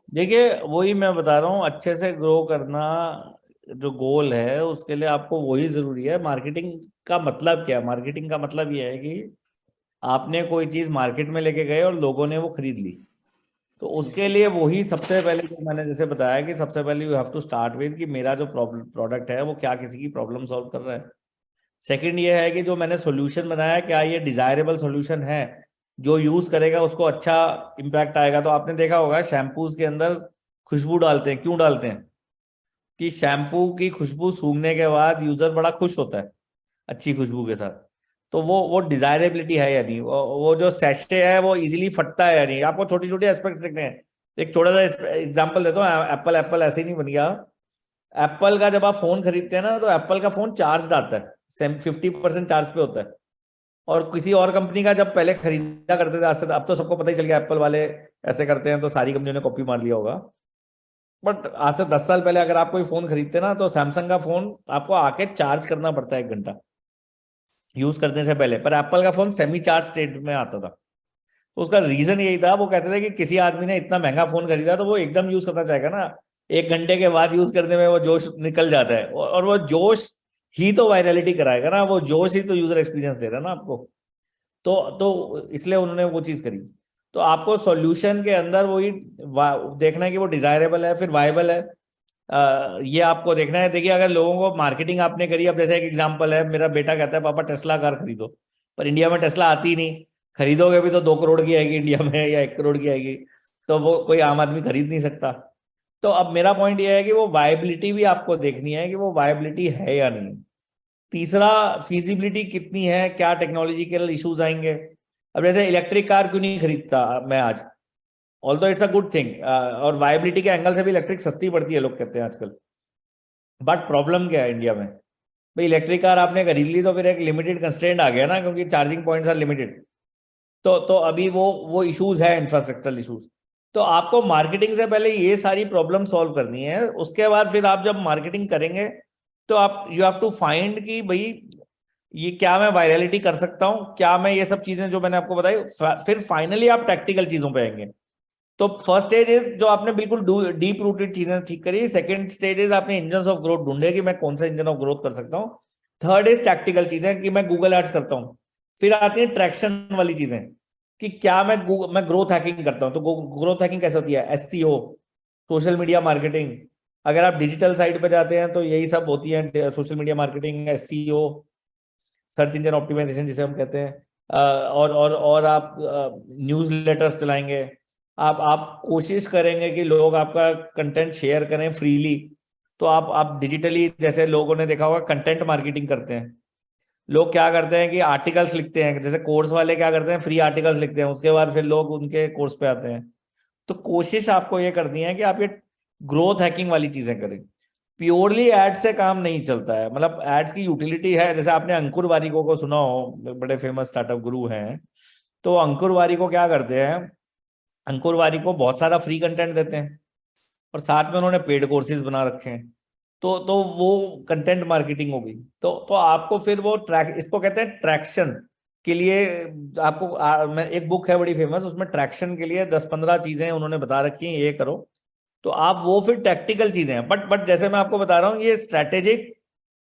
देखिए वही मैं बता रहा हूँ, अच्छे से ग्रो करना जो गोल है उसके लिए आपको वही जरूरी है। मार्केटिंग का मतलब क्या है? मार्केटिंग का मतलब ये है कि आपने कोई चीज मार्केट में लेके गए और लोगों ने वो खरीद ली। तो उसके लिए वही सबसे पहले जो मैंने जैसे बताया कि सबसे पहले you have to start with कि मेरा जो प्रोडक्ट है वो क्या किसी की प्रॉब्लम सॉल्व कर रहा है। सेकंड ये है कि जो मैंने सॉल्यूशन बनाया क्या ये डिजायरेबल सॉल्यूशन है, जो यूज करेगा उसको अच्छा इम्पैक्ट आएगा। तो आपने देखा होगा शैम्पूज के अंदर खुशबू डालते हैं, क्यों डालते हैं? कि शैम्पू की खुशबू सूंघने के बाद यूजर बड़ा खुश होता है अच्छी खुशबू के साथ। तो वो डिजायरेबिलिटी है या नहीं, वो जो सैशे है वो इजीली फटता है या नहीं। आपको छोटी छोटी एस्पेक्ट देखने हैं। एक छोटा सा एग्जांपल देता हूँ। एप्पल एप्पल ऐसे ही नहीं बन गया। एप्पल का जब आप फोन खरीदते हैं ना तो एप्पल का फोन चार्ज आता है, 50% चार्ज पे होता है। और किसी और कंपनी का जब पहले खरीदा करते थे, आज से अब तो सबको पता ही चल गया एप्पल वाले ऐसे करते हैं, तो सारी कंपनियों ने कॉपी मार लिया होगा। बट आज से 10 साल पहले अगर आप कोई फोन खरीदते ना तो सैमसंग का फोन आपको आके चार्ज करना पड़ता है 1 घंटा यूज करने से पहले, पर एप्पल का फोन सेमी चार्ज स्टेट में आता था। तो उसका रीजन यही था, वो कहते थे कि किसी आदमी ने इतना महंगा फोन खरीदा तो वो एकदम यूज करना चाहेगा ना, 1 घंटे के बाद यूज करने में वो जोश निकल जाता है। और वो जोश ही तो वायरलिटी कराएगा ना, वो जोश ही तो यूजर एक्सपीरियंस दे रहा है ना आपको। तो इसलिए उन्होंने वो चीज करी। तो आपको सॉल्यूशन के अंदर वही देखना है कि वो डिजायरेबल है फिर वायबल है। ये आपको देखना है। देखिए अगर लोगों को मार्केटिंग आपने करी, अब जैसे एक एग्जांपल है, मेरा बेटा कहता है पापा टेस्ला कार खरीदो, पर इंडिया में टेस्ला आती ही नहीं। खरीदोगे भी तो 2 करोड़ की आएगी इंडिया में या 1 करोड़ की आएगी, तो वो कोई आम आदमी खरीद नहीं सकता। तो अब मेरा पॉइंट ये है कि वो वायबिलिटी भी आपको देखनी है कि वो वायबिलिटी है या नहीं। तीसरा, फीजिबिलिटी कितनी है, क्या टेक्नोलॉजिकल इश्यूज आएंगे। अब जैसे इलेक्ट्रिक कार क्यों नहीं खरीदता मैं आज, although it's a good thing, और वायबिलिटी के एंगल से भी इलेक्ट्रिक सस्ती पड़ती है लोग कहते हैं आजकल। बट प्रॉब्लम क्या है इंडिया में? भाई इलेक्ट्रिक कार आपने खरीद ली तो फिर एक लिमिटेड कंस्ट्रेंट आ गया ना, क्योंकि चार्जिंग पॉइंट्स आर लिमिटेड। तो अभी वो इश्यूज है, इंफ्रास्ट्रक्चरल इश्यूज। तो आपको मार्केटिंग से पहले ये सारी प्रॉब्लम सॉल्व करनी है। उसके बाद फिर आप जब मार्केटिंग करेंगे तो आप यू हैव टू फाइंड कि भाई ये क्या मैं वायरलिटी कर सकता हूं, क्या मैं ये सब चीजें जो मैंने आपको बताई। फिर फाइनली आप टैक्टिकल चीजों पे आएंगे। तो फर्स्ट स्टेज इज जो आपने बिल्कुल डीप रूटेड चीजें ठीक करी। सेकंड स्टेज इज आपने इंजन ऑफ ग्रोथ ढूंढे कि मैं कौन सा इंजन ऑफ ग्रोथ कर सकता हूँ। थर्ड इज टैक्टिकल चीजें कि मैं गूगल एड्स करता हूँ। फिर आती है ट्रैक्शन वाली चीजें कि क्या मैं ग्रोथ हैकिंग करता हूँ। तो ग्रोथ हैकिंग कैसे होती है? SEO, social media marketing. अगर आप डिजिटल साइट पे जाते हैं तो यही सब होती है, social media marketing, SEO, search engine optimisation जिसे हम कहते हैं। और आप न्यूज लेटर्स चलाएंगे। आप कोशिश करेंगे कि लोग आपका कंटेंट शेयर करें फ्रीली। तो आप डिजिटली, जैसे लोगों ने देखा होगा कंटेंट मार्केटिंग करते हैं। लोग क्या करते हैं कि आर्टिकल्स लिखते हैं, जैसे कोर्स वाले क्या करते हैं, फ्री आर्टिकल्स लिखते हैं, उसके बाद फिर लोग उनके कोर्स पे आते हैं। तो कोशिश आपको ये करनी है कि आप ये ग्रोथ हैकिंग वाली चीजें करें। प्योरली एड से काम नहीं चलता है। मतलब एड्स की यूटिलिटी है। जैसे आपने अंकुर वारिको को सुना हो, बड़े फेमस स्टार्टअप गुरु हैं। तो अंकुर वारिको क्या करते हैं, अंकुर वारिको बहुत सारा फ्री कंटेंट देते हैं और साथ में उन्होंने पेड कोर्सेज बना रखे हैं। तो वो कंटेंट मार्केटिंग होगी। तो आपको फिर वो इसको कहते हैं ट्रैक्शन के लिए। आपको मैं एक बुक है बड़ी फेमस, उसमें ट्रैक्शन के लिए 10-15 चीजें उन्होंने बता रखी हैं, ये करो। तो आप वो फिर टैक्टिकल चीजें हैं। बट जैसे मैं आपको बता रहा हूँ, ये स्ट्रैटेजिक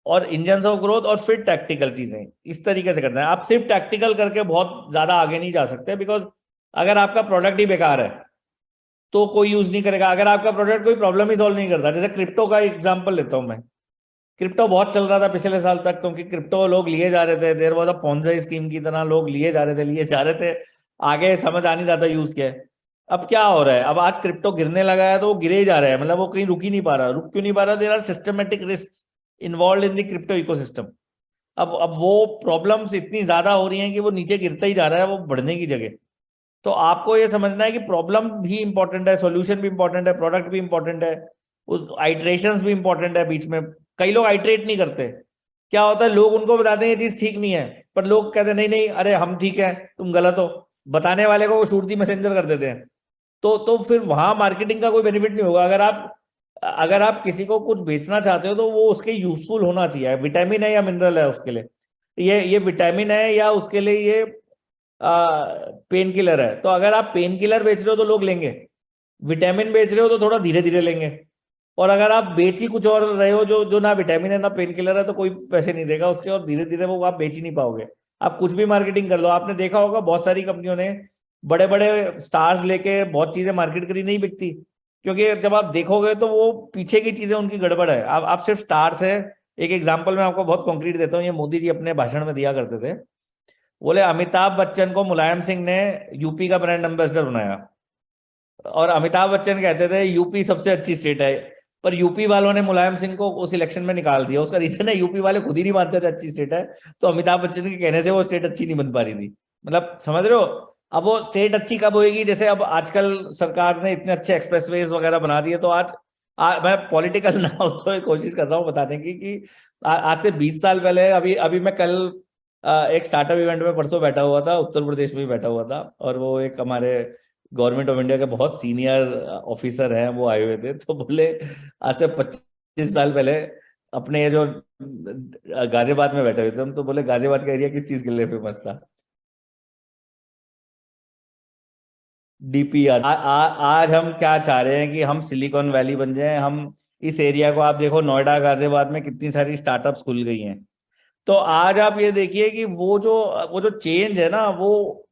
और इंजन ऑफ ग्रोथ और फिर टैक्टिकल चीजें इस तरीके से करना है। आप सिर्फ टैक्टिकल करके बहुत ज्यादा आगे नहीं जा सकते, बिकॉज अगर आपका प्रोडक्ट ही बेकार है तो कोई यूज नहीं करेगा। अगर आपका प्रोडक्ट कोई प्रॉब्लम ही सॉल्व नहीं करता, जैसे क्रिप्टो का एग्जांपल लेता हूं मैं। क्रिप्टो बहुत चल रहा था पिछले साल तक, क्योंकि क्रिप्टो लोग लिए जा रहे थे, there was a Ponzi scheme की तरह लोग लिए जा रहे थे। आगे समझ आ नहीं रहा था यूज क्या है। अब क्या हो रहा है, अब आज क्रिप्टो गिरने लगा है तो वो गिरे ही जा रहा है, मतलब वो कहीं रुक ही नहीं पा रहा। रुक क्यों नहीं पा रहा? There are systematic risk involved in the crypto ecosystem. अब वो प्रॉब्लम्स इतनी ज्यादा हो रही हैं कि वो नीचे गिरता ही जा रहा है, वो बढ़ने की जगह। तो आपको ये समझना है कि प्रॉब्लम भी इंपॉर्टेंट है, सॉल्यूशन भी इंपॉर्टेंट है, प्रोडक्ट भी इंपॉर्टेंट है, उस आइट्रेशंस भी इंपॉर्टेंट है बीच में। कई लोग आइट्रेट नहीं करते। क्या होता है, लोग उनको बताते हैं ये चीज ठीक नहीं है, पर लोग कहते हैं नहीं नहीं, अरे हम ठीक है, तुम गलत हो। बताने वाले को वो शुरुती मैसेंजर कर देते हैं। तो फिर वहां मार्केटिंग का कोई बेनिफिट नहीं होगा। अगर आप किसी को कुछ बेचना चाहते हो तो वो उसके यूजफुल होना चाहिए। विटामिन है या मिनरल है उसके लिए, ये विटामिन है या उसके लिए ये पेन किलर है। तो अगर आप पेन किलर बेच रहे हो तो लोग लेंगे, विटामिन बेच रहे हो तो थोड़ा धीरे धीरे लेंगे। और अगर आप बेच ही कुछ और रहे हो जो जो ना विटामिन है ना पेन किलर है, तो कोई पैसे नहीं देगा उसके, और धीरे धीरे वो आप बेच ही नहीं पाओगे। आप कुछ भी मार्केटिंग कर लो, आपने देखा होगा बहुत सारी कंपनियों ने बड़े बड़े स्टार्स लेके बहुत चीजें मार्केट करी, नहीं बिकती। क्योंकि जब आप देखोगे तो वो पीछे की चीजें उनकी गड़बड़ है। आप सिर्फ स्टार्स है। एक एग्जांपल मैं आपको बहुत कॉन्क्रीट देता हूँ, ये मोदी जी अपने भाषण में दिया करते थे। बोले अमिताभ बच्चन को मुलायम सिंह ने यूपी का ब्रांड एम्बेसडर बनाया, और अमिताभ बच्चन कहते थे यूपी सबसे अच्छी स्टेट है, पर यूपी वालों ने मुलायम सिंह को उस इलेक्शन में निकाल दिया। उसका रीजन है यूपी वाले खुद ही नहीं मानते थे अच्छी स्टेट है, तो अमिताभ बच्चन के कहने से वो स्टेट अच्छी नहीं बन पा रही थी। मतलब समझ रहे हो। अब वो स्टेट अच्छी कब होगी, जैसे अब आजकल सरकार ने इतने अच्छे एक्सप्रेसवेज वगैरह बना दिए, तो मैं पॉलिटिकल ना हो तो कोशिश कर रहा हूँ बताने की कि आज से 20 साल पहले, अभी अभी मैं कल एक स्टार्टअप इवेंट में परसों बैठा हुआ था, उत्तर प्रदेश में ही बैठा हुआ था, और वो एक हमारे गवर्नमेंट ऑफ इंडिया के बहुत सीनियर ऑफिसर हैं, वो आए हुए थे। तो बोले आज से 25 साल पहले अपने ये जो गाजियाबाद में बैठे हुए थे हम, तो बोले गाजियाबाद का एरिया किस चीज के लिए फेमस था? डीपीआर। आज हम क्या चाह रहे हैं कि हम सिलिकॉन वैली बन जाएं। हम इस एरिया को आप देखो, नोएडा गाजियाबाद में कितनी सारी स्टार्टअप्स खुल गई हैं। तो आज आप ये देखिए कि वो जो चेंज है ना, वो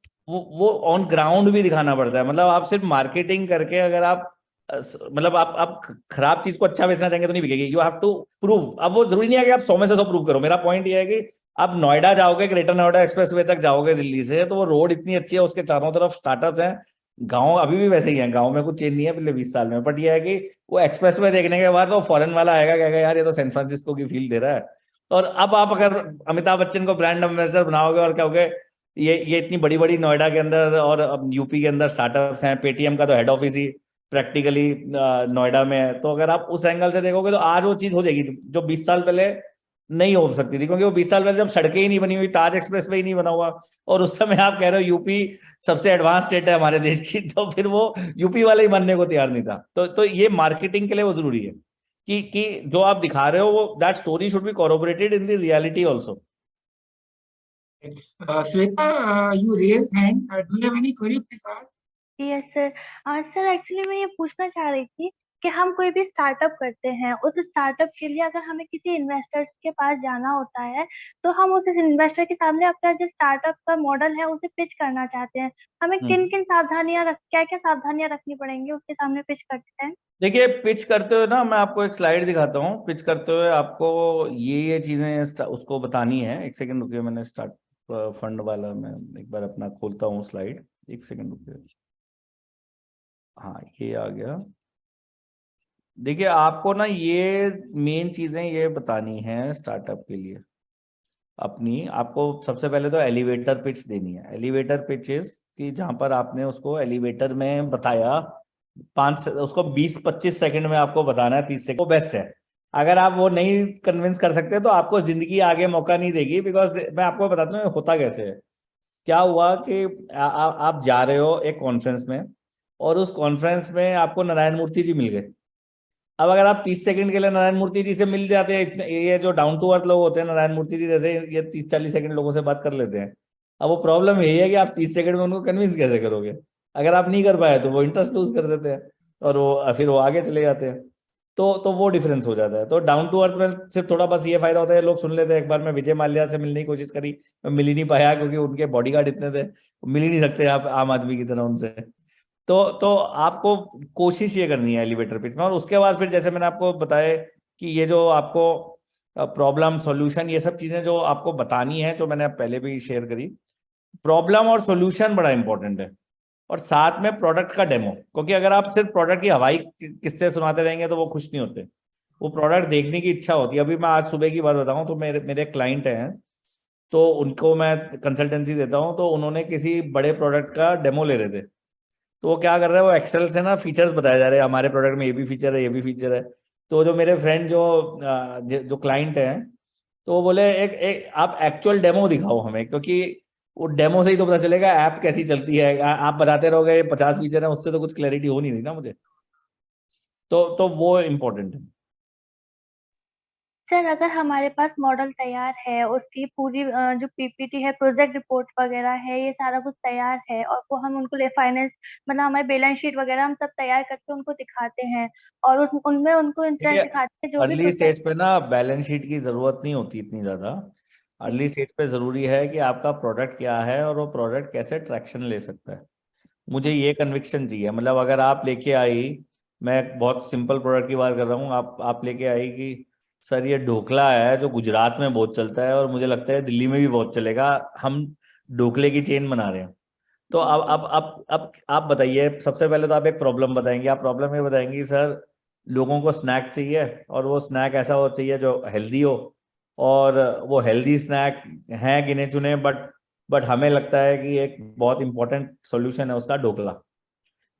ऑन ग्राउंड भी दिखाना पड़ता है। मतलब आप सिर्फ मार्केटिंग करके अगर आप मतलब आप खराब चीज को अच्छा बेचना चाहेंगे तो नहीं बिकेगी। You have to prove. अब वो जरूरी नहीं है कि आप 100 में से 100 प्रूव करो। मेरा पॉइंट ये है कि आप नोएडा जाओगे, ग्रेटर नोएडा एक्सप्रेसवे तक जाओगे दिल्ली से, तो वो रोड इतनी अच्छी है, उसके चारों तरफ स्टार्टअप्स हैं। गांव अभी भी वैसे ही है, गांव में कुछ चेंज नहीं है पिछले 20 साल में। बट ये है कि वो एक्सप्रेसवे देखने के बाद वो फॉरेन वाला आएगा, कहेगा यार ये तो सैन फ्रांसिस्को की फील दे रहा है। और अब आप अगर अमिताभ बच्चन को ब्रांड एम्बेसडर बनाओगे और कहोगे ये इतनी बड़ी बड़ी नोएडा के अंदर और अब यूपी के अंदर स्टार्टअप्स हैं, पेटीएम का तो हेड ऑफिस ही प्रैक्टिकली नोएडा में है, तो अगर आप उस एंगल से देखोगे तो आज वो चीज हो जाएगी जो 20 साल पहले नहीं हो सकती थी। क्योंकि वो 20 साल पहले जब सड़कें ही नहीं बनी हुई, ताज एक्सप्रेस वे ही नहीं बना हुआ, और उस समय आप कह रहे हो यूपी सबसे एडवांस स्टेट है हमारे देश की, तो फिर वो यूपी वाले ही मानने को तैयार नहीं था। तो ये मार्केटिंग के लिए वो जरूरी है कि जो आप दिखा रहे हो वो that story should be corroborated in the reality also. Sweta, you raise hand. Do you have any query, please ask? Yes sir. Sir actually मैं ये पूछना चाह रही थी कि हम कोई भी स्टार्टअप करते हैं, उस स्टार्टअप के लिए अगर हमें किसी इन्वेस्टर्स के पास जाना होता है, तो हम उस इन्वेस्टर के सामने अपना जो स्टार्टअप का मॉडल है उसे पिच करना चाहते हैं। हमें किन किन क्या क्या सावधानियां रखनी पड़ेंगी उसके सामने पिच करते हैं? देखिए, पिच करते हुए ना मैं आपको एक स्लाइड दिखाता हूँ। पिच करते हुए आपको ये चीजें उसको बतानी है। एक सेकंड रुकिए, मैंने स्टार्ट फंड वाला मैं एक बार अपना खोलता हूँ स्लाइड। एक सेकंड रुकिए। हाँ, ये आ गया। देखिए, आपको ना ये मेन चीजें ये बतानी है स्टार्टअप के लिए अपनी। आपको सबसे पहले तो एलिवेटर पिच देनी है। एलिवेटर पिचेस कि जहां पर आपने उसको एलिवेटर में बताया, उसको 20-25 सेकंड में आपको बताना है, 30 सेकंड वो बेस्ट है। अगर आप वो नहीं कन्विंस कर सकते तो आपको जिंदगी आगे मौका नहीं देगी। बिकॉज मैं आपको बताता हूँ होता कैसे है। क्या हुआ कि आप जा रहे हो एक कॉन्फ्रेंस में, और उस कॉन्फ्रेंस में आपको नारायण मूर्ति जी मिल गए। अब अगर आप 30 सेकंड के लिए नारायण मूर्ति जी से मिल जाते हैं, इतने ये जो डाउन टू अर्थ लोग होते हैं, नारायण मूर्ति जी जैसे ये 30-40 सेकंड लोगों से बात कर लेते हैं। अब वो प्रॉब्लम यही है कि आप 30 सेकंड में उनको कन्विंस कैसे करोगे? अगर आप नहीं कर पाए तो वो इंटरेस्ट लूज कर देते हैं और फिर वो आगे चले जाते हैं। तो वो डिफरेंस हो जाता है। तो डाउन टू अर्थ में सिर्फ थोड़ा बस ये फायदा होता है, लोग सुन लेते हैं। एक बार मैं विजय माल्या से मिलने की कोशिश करी, मैं मिल ही नहीं पाया क्योंकि उनके बॉडीगार्ड इतने थे, मिल ही नहीं सकते आप आम आदमी की तरह उनसे। तो आपको कोशिश ये करनी है एलिवेटर पिच में। और उसके बाद फिर जैसे मैंने आपको बताया कि ये जो आपको प्रॉब्लम सॉल्यूशन ये सब चीजें जो आपको बतानी है, तो मैंने पहले भी शेयर करी। प्रॉब्लम और सॉल्यूशन बड़ा इंपॉर्टेंट है, और साथ में प्रोडक्ट का डेमो। क्योंकि अगर आप सिर्फ प्रोडक्ट की हवाई किस्से सुनाते रहेंगे तो वो खुश नहीं होते, वो प्रोडक्ट देखने की इच्छा होती है। अभी मैं आज सुबह की बात बताऊं तो मेरे क्लाइंट हैं, तो उनको मैं कंसल्टेंसी देता हूँ, तो उन्होंने किसी बड़े प्रोडक्ट का डेमो ले रहे थे। तो वो क्या कर रहे हैं, वो एक्सेल से ना फीचर्स बताए जा रहे हैं, हमारे प्रोडक्ट में ये भी फीचर है, ये भी फीचर है। तो जो मेरे फ्रेंड जो क्लाइंट हैं, तो वो बोले एक आप एक्चुअल डेमो दिखाओ हमें, क्योंकि वो डेमो से ही तो पता चलेगा ऐप कैसी चलती है। आप बताते रहोगे 50 फीचर है, उससे तो कुछ क्लैरिटी हो नहीं रही ना मुझे। तो वो इम्पोर्टेंट है। सर अगर हमारे पास मॉडल तैयार है, उसकी पूरी जो पीपीटी है, प्रोजेक्ट रिपोर्ट वगैरह है, ये सारा कुछ तैयार है, और वो हम उनको फाइनेंस मतलब हमारे बैलेंस शीट वगैरह हम सब तैयार करके उनको दिखाते हैं, और उनमें उनको इंटरेस्ट देखिए, दिखाते हैं जो भी अर्ली स्टेज पे ना बैलेंस शीट की जरूरत नहीं होती इतनी ज्यादा। अर्ली स्टेज पे जरूरी है कि आपका प्रोडक्ट क्या है और वो प्रोडक्ट कैसे ट्रैक्शन ले सकता है। मुझे ये कन्विक्शन चाहिए। मतलब अगर आप लेके आई, मैं एक बहुत सिंपल प्रोडक्ट की बात कर रहा हूँ, आप लेके आई कि सर ये ढोकला है जो गुजरात में बहुत चलता है और मुझे लगता है दिल्ली में भी बहुत चलेगा, हम ढोकले की चेन बना रहे हैं। तो अब आप बताइए, सबसे पहले तो आप एक प्रॉब्लम बताएंगे। आप प्रॉब्लम ये बताएंगे सर लोगों को स्नैक चाहिए, और वो स्नैक ऐसा हो चाहिए जो हेल्दी हो, और वो हेल्दी स्नैक हैं गिने चुने, बट हमें लगता है कि एक बहुत इंपॉर्टेंट सॉल्यूशन है उसका ढोकला।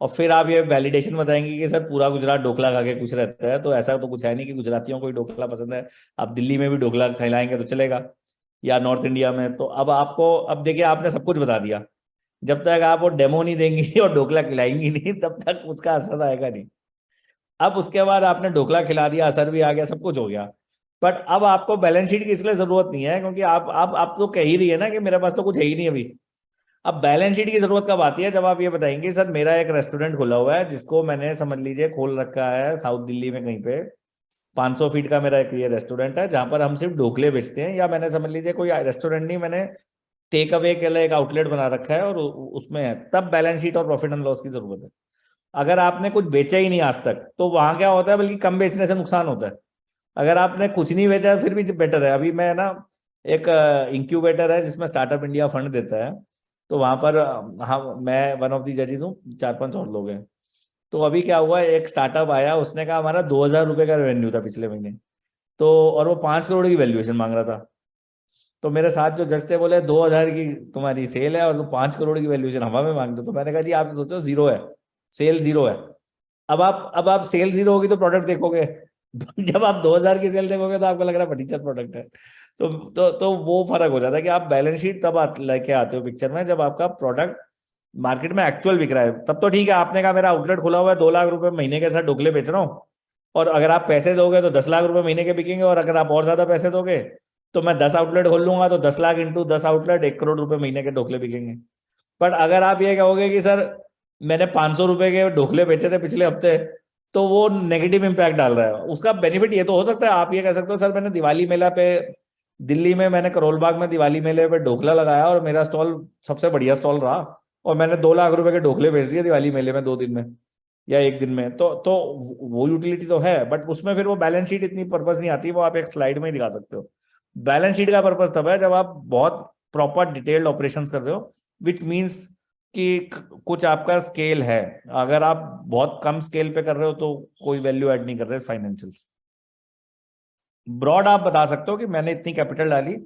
और फिर आप ये वैलिडेशन बताएंगे कि सर पूरा गुजरात ढोकला खा के खुश रहता है, तो ऐसा तो कुछ है नहीं कि गुजरातियों को ही ढोकला पसंद है। आप दिल्ली में भी ढोकला खिलाएंगे तो चलेगा, या नॉर्थ इंडिया में। तो अब आपको, अब देखिए आपने सब कुछ बता दिया, जब तक आप वो डेमो नहीं देंगी और ढोकला खिलाएंगी नहीं, तब तक उसका असर आएगा नहीं। अब उसके बाद आपने ढोकला खिला दिया, असर भी आ गया, सब कुछ हो गया, बट अब आपको बैलेंस शीट की इसलिए जरूरत नहीं है, क्योंकि आप तो कह ही रही है ना कि मेरे पास तो कुछ है ही नहीं अभी। अब बैलेंस शीट की जरूरत कब आती है, जब आप ये बताएंगे सर मेरा एक रेस्टोरेंट खुला हुआ है जिसको मैंने समझ लीजिए खोल रखा है साउथ दिल्ली में कहीं पे, 500 फीट का मेरा एक ये रेस्टोरेंट है जहां पर हम सिर्फ ढोकले बेचते हैं, या मैंने समझ लीजिए कोई रेस्टोरेंट नहीं, मैंने टेक अवे के लिए एक आउटलेट बना रखा है और उसमें है, तब बैलेंस शीट और प्रॉफिट एंड लॉस की जरूरत है। अगर आपने कुछ बेचा ही नहीं आज तक, तो वहां क्या होता है, बल्कि कम बेचने से नुकसान होता है। अगर आपने कुछ नहीं बेचा फिर भी बेटर है। अभी मैं ना एक इंक्यूबेटर है जिसमें स्टार्टअप इंडिया फंड देता है, तो वहां पर हम मैं वन ऑफ दी जजेस हूँ, 4-5 और लोग हैं। तो अभी क्या हुआ, एक स्टार्टअप आया, उसने कहा हमारा 2000 रुपए का रेवेन्यू था पिछले महीने, तो और वो 5 करोड़ की वैल्यूएशन मांग रहा था। तो मेरे साथ जो जज थे बोले 2000 की तुम्हारी सेल है और तुम 5 करोड़ की वैल्यूएशन हवा में मांग दो। तो मैंने कहा जी आप सोचो, जीरो है, सेल जीरो है। अब आप सेल जीरो होगी तो प्रोडक्ट देखोगे। जब आप 2000 की सेल देखोगे तो आपको लग रहा है फटीचर प्रोडक्ट है। तो वो फर्क हो जाता है कि आप बैलेंस शीट तब लेके आते हो पिक्चर में जब आपका प्रोडक्ट मार्केट में एक्चुअल बिक रहा है। तब तो ठीक है, आपने कहा मेरा आउटलेट खुला हुआ है, 2 लाख रुपए महीने के साथ ढोकले बेच रहा हूँ, और अगर आप पैसे दोगे तो 10 लाख रुपए महीने के बिकेंगे, और अगर आप और ज्यादा पैसे दोगे तो मैं 10 आउटलेट खोल लूंगा, तो 10 लाख इंटू 10 आउटलेट 1 करोड़ रुपए महीने के ढोकले बिकेंगे। बट अगर आप ये कहोगे कि सर मैंने 500 रुपए के ढोकले बेचे थे पिछले हफ्ते, तो वो नेगेटिव इंपैक्ट डाल रहा है। उसका बेनिफिट ये तो हो सकता है, आप ये कह सकते हो सर मैंने दिवाली मेला पे दिल्ली में, मैंने करोल बाग में दिवाली मेले पे ढोकला लगाया और मेरा स्टॉल सबसे बढ़िया स्टॉल रहा, और मैंने 2 लाख रुपए के ढोकले बेच दिए दिवाली मेले में 2 दिन में या 1 दिन में। तो वो यूटिलिटी तो है, बट उसमें फिर वो बैलेंस शीट इतनी पर्पस नहीं आती, वो आप एक स्लाइड में ही दिखा सकते हो। बैलेंस शीट का पर्पस तब है जब आप बहुत प्रॉपर डिटेल्ड ऑपरेशंस कर रहे हो, विच मीन्स कि कुछ आपका स्केल है। अगर आप बहुत कम स्केल पे कर रहे हो तो कोई वैल्यू ऐड नहीं कर रहे फाइनेंशियल्स। ब्रॉड आप बता सकते हो कि मैंने इतनी कैपिटल डाली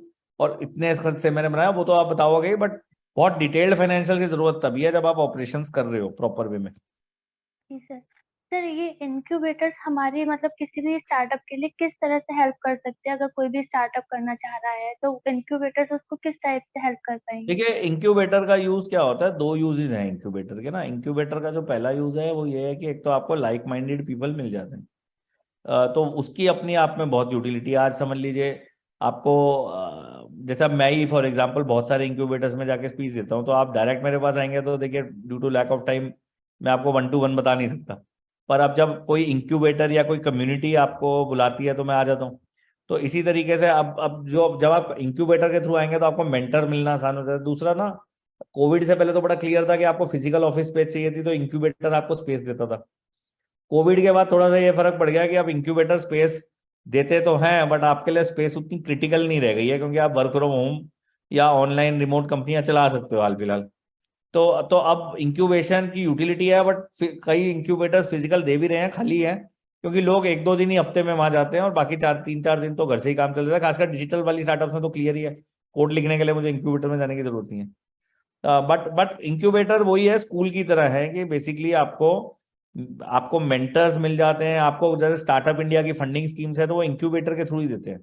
और इतने खर्च से मैंने बनाया, वो तो आप बताओगे ही, बट बहुत डिटेल्ड फाइनेंशियल की जरूरत तभी है जब आप ऑपरेशंस कर रहे हो प्रॉपर वे में। जी सर। सर ये इंक्यूबेटर्स हमारी मतलब किसी भी स्टार्टअप के लिए किस तरह से हेल्प कर सकते हैं? अगर कोई भी स्टार्टअप करना चाह रहा है तो इंक्यूबेटर्स उसको किस टाइप से हेल्प कर पाएंगे? देखिए इंक्यूबेटर का यूज क्या होता है, 2 यूजेस हैं इंक्यूबेटर के ना। इंक्यूबेटर का जो पहला यूज है वो ये है कि एक तो आपको लाइक माइंडेड पीपल मिल जाते हैं, तो उसकी अपनी आप में बहुत यूटिलिटी है। आज समझ लीजिए आपको जैसे अब मैं ही फॉर एग्जांपल बहुत सारे इंक्यूबेटर्स में जाके स्पीच देता हूँ, तो आप डायरेक्ट मेरे पास आएंगे तो देखिए due to lack of time मैं आपको 1-to-1 बता नहीं सकता, पर अब जब कोई इंक्यूबेटर या कोई कम्युनिटी आपको बुलाती है तो मैं आ जाता हूँ। तो इसी तरीके से अब जब आप इंक्यूबेटर के थ्रू आएंगे तो आपको मेंटर मिलना आसान हो जाता है। दूसरा ना, कोविड से पहले तो बड़ा क्लियर था कि आपको फिजिकल ऑफिस स्पेस चाहिए थी, तो इंक्यूबेटर आपको स्पेस देता था। कोविड के बाद थोड़ा सा ये फर्क पड़ गया कि अब इंक्यूबेटर स्पेस देते तो हैं, बट आपके लिए स्पेस उतनी क्रिटिकल नहीं रह गई है, क्योंकि आप वर्क फ्रॉम होम या ऑनलाइन रिमोट कंपनियां चला सकते हो हाल फिलहाल। तो अब इंक्यूबेशन की यूटिलिटी है, बट कई इंक्यूबेटर्स फिजिकल दे भी रहे हैं, खाली है, क्योंकि लोग 1-2 दिन ही हफ्ते में वहां जाते हैं और बाकी 3-4 दिन तो घर से ही काम चल रहा है। खासकर डिजिटल वाली स्टार्टअप्स में तो क्लियर ही है, कोड लिखने के लिए मुझे इंक्यूबेटर में जाने की जरूरत नहीं है। बट इंक्यूबेटर वही है, स्कूल की तरह है कि बेसिकली आपको मेंटर्स मिल जाते हैं। आपको जैसे स्टार्टअप इंडिया की फंडिंग स्कीम्स है तो वो इंक्यूबेटर के थ्रू ही देते हैं।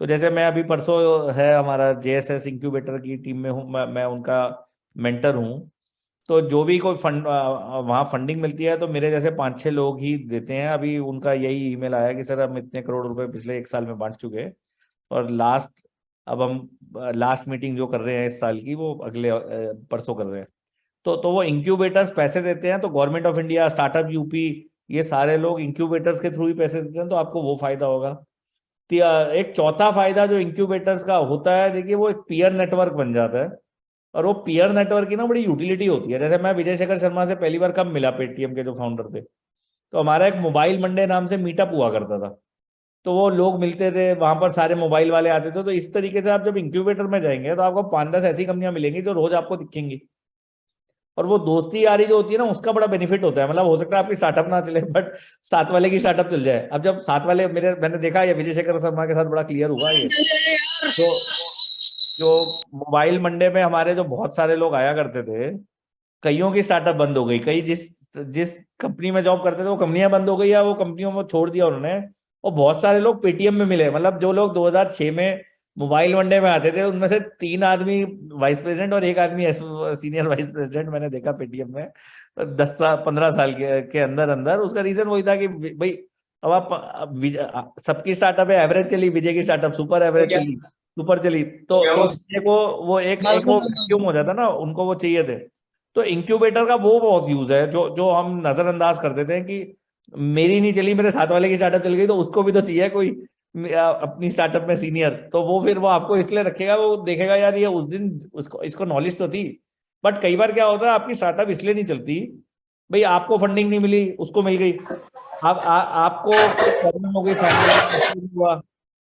तो जैसे मैं अभी परसों है हमारा JSS इंक्यूबेटर की टीम में हूँ, मैं उनका मेंटर हूँ। तो जो भी कोई फंड वहाँ फंडिंग मिलती है तो मेरे जैसे 5-6 लोग ही देते हैं। अभी उनका यही ईमेल आया कि सर हम इतने करोड़ रुपए पिछले 1 साल में बांट चुके हैं, और अब हम लास्ट मीटिंग जो कर रहे हैं इस साल की वो अगले परसों कर रहे हैं। तो वो इंक्यूबेटर्स पैसे देते हैं। तो government of India, startup UP, ये सारे लोग इंक्यूबेटर्स के थ्रू ही पैसे देते हैं, तो आपको वो फायदा होगा। एक चौथा फायदा जो इंक्यूबेटर्स का होता है, देखिए वो एक पीयर नेटवर्क बन जाता है। और वो पीयर नेटवर्क की ना बड़ी यूटिलिटी होती है। जैसे मैं विजय शेखर शर्मा से पहली बार कब मिला, पेटीएम के जो फाउंडर थे, तो हमारा एक मोबाइल मंडे नाम से मीटअप हुआ करता था। तो वो लोग मिलते थे वहां पर, सारे मोबाइल वाले आते थे। तो इस तरीके से आप जब इंक्यूबेटर में जाएंगे तो आपको 5-10 ऐसी कंपनियां मिलेंगी जो रोज आपको दिखेंगी। और वो दोस्ती यारी जो होती है ना, उसका बड़ा बेनिफिट होता है। मतलब हो सकता है आपकी स्टार्टअप ना चले बट साथ वाले की स्टार्टअप चल जाए। अब जब साथ वाले मैंने देखा ये विजय शेखर शर्मा के साथ बड़ा क्लियर हुआ ये। तो जो मोबाइल मंडे में हमारे जो बहुत सारे लोग आया करते थे, कईयों की स्टार्टअप बंद हो गई। कई जिस जिस कंपनी में जॉब करते थे वो कंपनियां बंद हो गई या वो कंपनियों में छोड़ दिया उन्होंने। और बहुत सारे लोग पेटीएम में मिले। मतलब जो लोग 2006 में मोबाइल मंडे में आते थे उनमें से 3 आदमी वाइस प्रेसिडेंट और 1 आदमी सीनियर वाइस प्रेसिडेंट मैंने देखा पेटीएम में 10-15 साल के अंदर अंदर। उसका रीजन वही था कि भाई अब सबकी स्टार्टअप है एवरेज चली, विजय की स्टार्टअप सुपर एवरेज चली, सुपर चली। तो विजय को वो एक वो वैक्यूम हो जाता ना, उनको वो चाहिए थे। तो इंक्यूबेटर का वो बहुत यूज है जो हम नजरअंदाज कर देते हैं कि मेरी नहीं चली, मेरे साथ वाले की स्टार्टअप चल गई तो उसको भी तो चाहिए कोई अपनी स्टार्टअप में सीनियर। तो वो फिर वो आपको इसलिए रखेगा, वो देखेगा यार ये उस दिन इसको नॉलेज तो थी। बट कई बार क्या होता है, आपकी स्टार्टअप इसलिए नहीं चलती, भाई आपको फंडिंग नहीं मिली, उसको मिल गई। आपको प्रॉब्लम हो गई, फैमिली हुआ।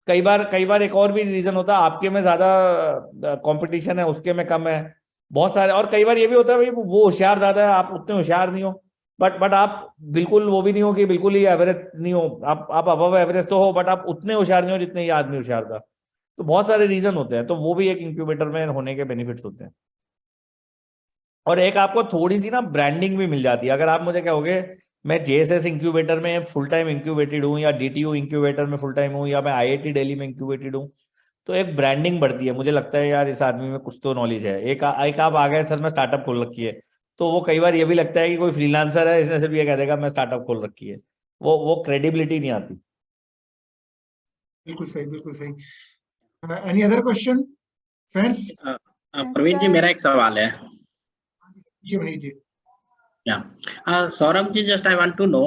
कई बार एक और भी रीजन होता है, आपके में ज्यादा कंपटीशन है, उसके में कम है, बहुत सारे। और कई बार ये भी होता है भाई वो होशियार ज्यादा है, आप उतने होशियार नहीं हो। बट आप बिल्कुल वो भी नहीं हो कि बिल्कुल ही एवरेज नहीं हो, आप अबव एवरेज तो हो, बट आप उतने होशियार नहीं हो जितने ये आदमी होशियार था। तो बहुत सारे रीजन होते हैं। तो वो भी एक इंक्यूबेटर में होने के बेनिफिट्स होते हैं। और एक आपको थोड़ी सी ना ब्रांडिंग भी मिल जाती है। अगर आप मुझे कहोगे मैं JSS इंक्यूबेटर में फुल टाइम इंक्यूबेटेड हूँ, या DTU इंक्यूबेटर में फुल टाइम हूँ, या मैं IIT दिल्ली में इंक्यूबेटेड हूँ, तो एक ब्रांडिंग बढ़ती है। मुझे लगता है यार इस आदमी में कुछ तो नॉलेज है। एक आप आ गए सर मैं स्टार्टअप खोल रखी है, तो वो कई बार ये भी लगता है कि कोई फ्रीलांसर है, इसने सिर्फ ये कह देगा मैं स्टार्टअप खोल रखी है। वो क्रेडिबिलिटी नहीं आती। बिल्कुल सही, बिल्कुल सही। Any other question friends? Praveen ji, मेरा एक सवाल है। जी Saurabh ji, just I want to know,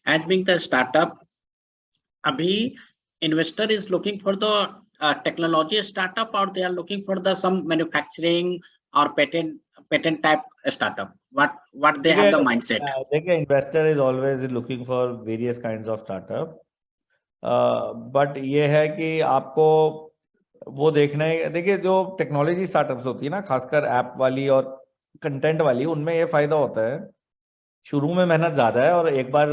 as being the startup, अभी investor is looking for the technology startup और they are looking for the some manufacturing और patent type startup, what they have the mindset? देखिए investor is always looking for various kinds of startup. But ये है कि आपको वो देखना है। देखिए जो टेक्नोलॉजी स्टार्टअप्स होती है ना, खासकर ऐप वाली और कंटेंट वाली, उनमें ये फायदा होता है शुरू में मेहनत ज्यादा है, और एक बार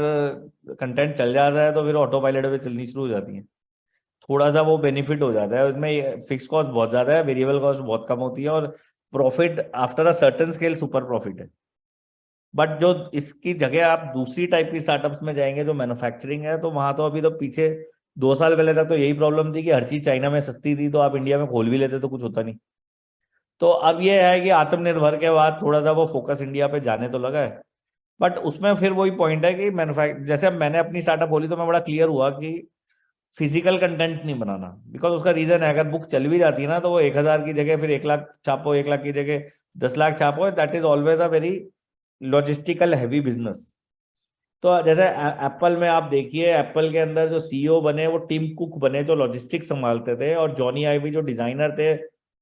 कंटेंट चल जाता है तो फिर ऑटो पायलट पे चलनी शुरू हो जाती है। थोड़ा सा वो बेनिफिट हो जाता है उसमें। फिक्स कॉस्ट बहुत ज्यादा है, वेरिएबल कॉस्ट बहुत कम होती है, और profit after a certain scale super profit है। बट जो इसकी जगह आप दूसरी टाइप की स्टार्टअप्स में जाएंगे जो मैन्युफैक्चरिंग है, तो वहां तो अभी तो पीछे 2 साल पहले तक तो यही प्रॉब्लम थी कि हर चीज चाइना में सस्ती थी, तो आप इंडिया में खोल भी लेते तो कुछ होता नहीं। तो अब ये है कि आत्मनिर्भर के बाद थोड़ा सा वो फोकस इंडिया पे जाने तो लगा है। बट उसमें फिर वही पॉइंट है कि जैसे अब मैंने अपनी स्टार्टअप खोली तो मैं बड़ा क्लियर हुआ कि फिजिकल कंटेंट नहीं बनाना। बिकॉज उसका रीजन है, अगर बुक चल भी जाती है ना तो वो 1000 की जगह फिर 1 लाख छापो, 1 लाख की जगह 10 लाख छापो, that is always a very logistical heavy business. तो जैसे एप्पल में आप देखिए, एप्पल के अंदर जो CEO बने वो टिम कुक बने, जो लॉजिस्टिक्स संभालते थे, और जॉनी आइवी जो डिजाइनर थे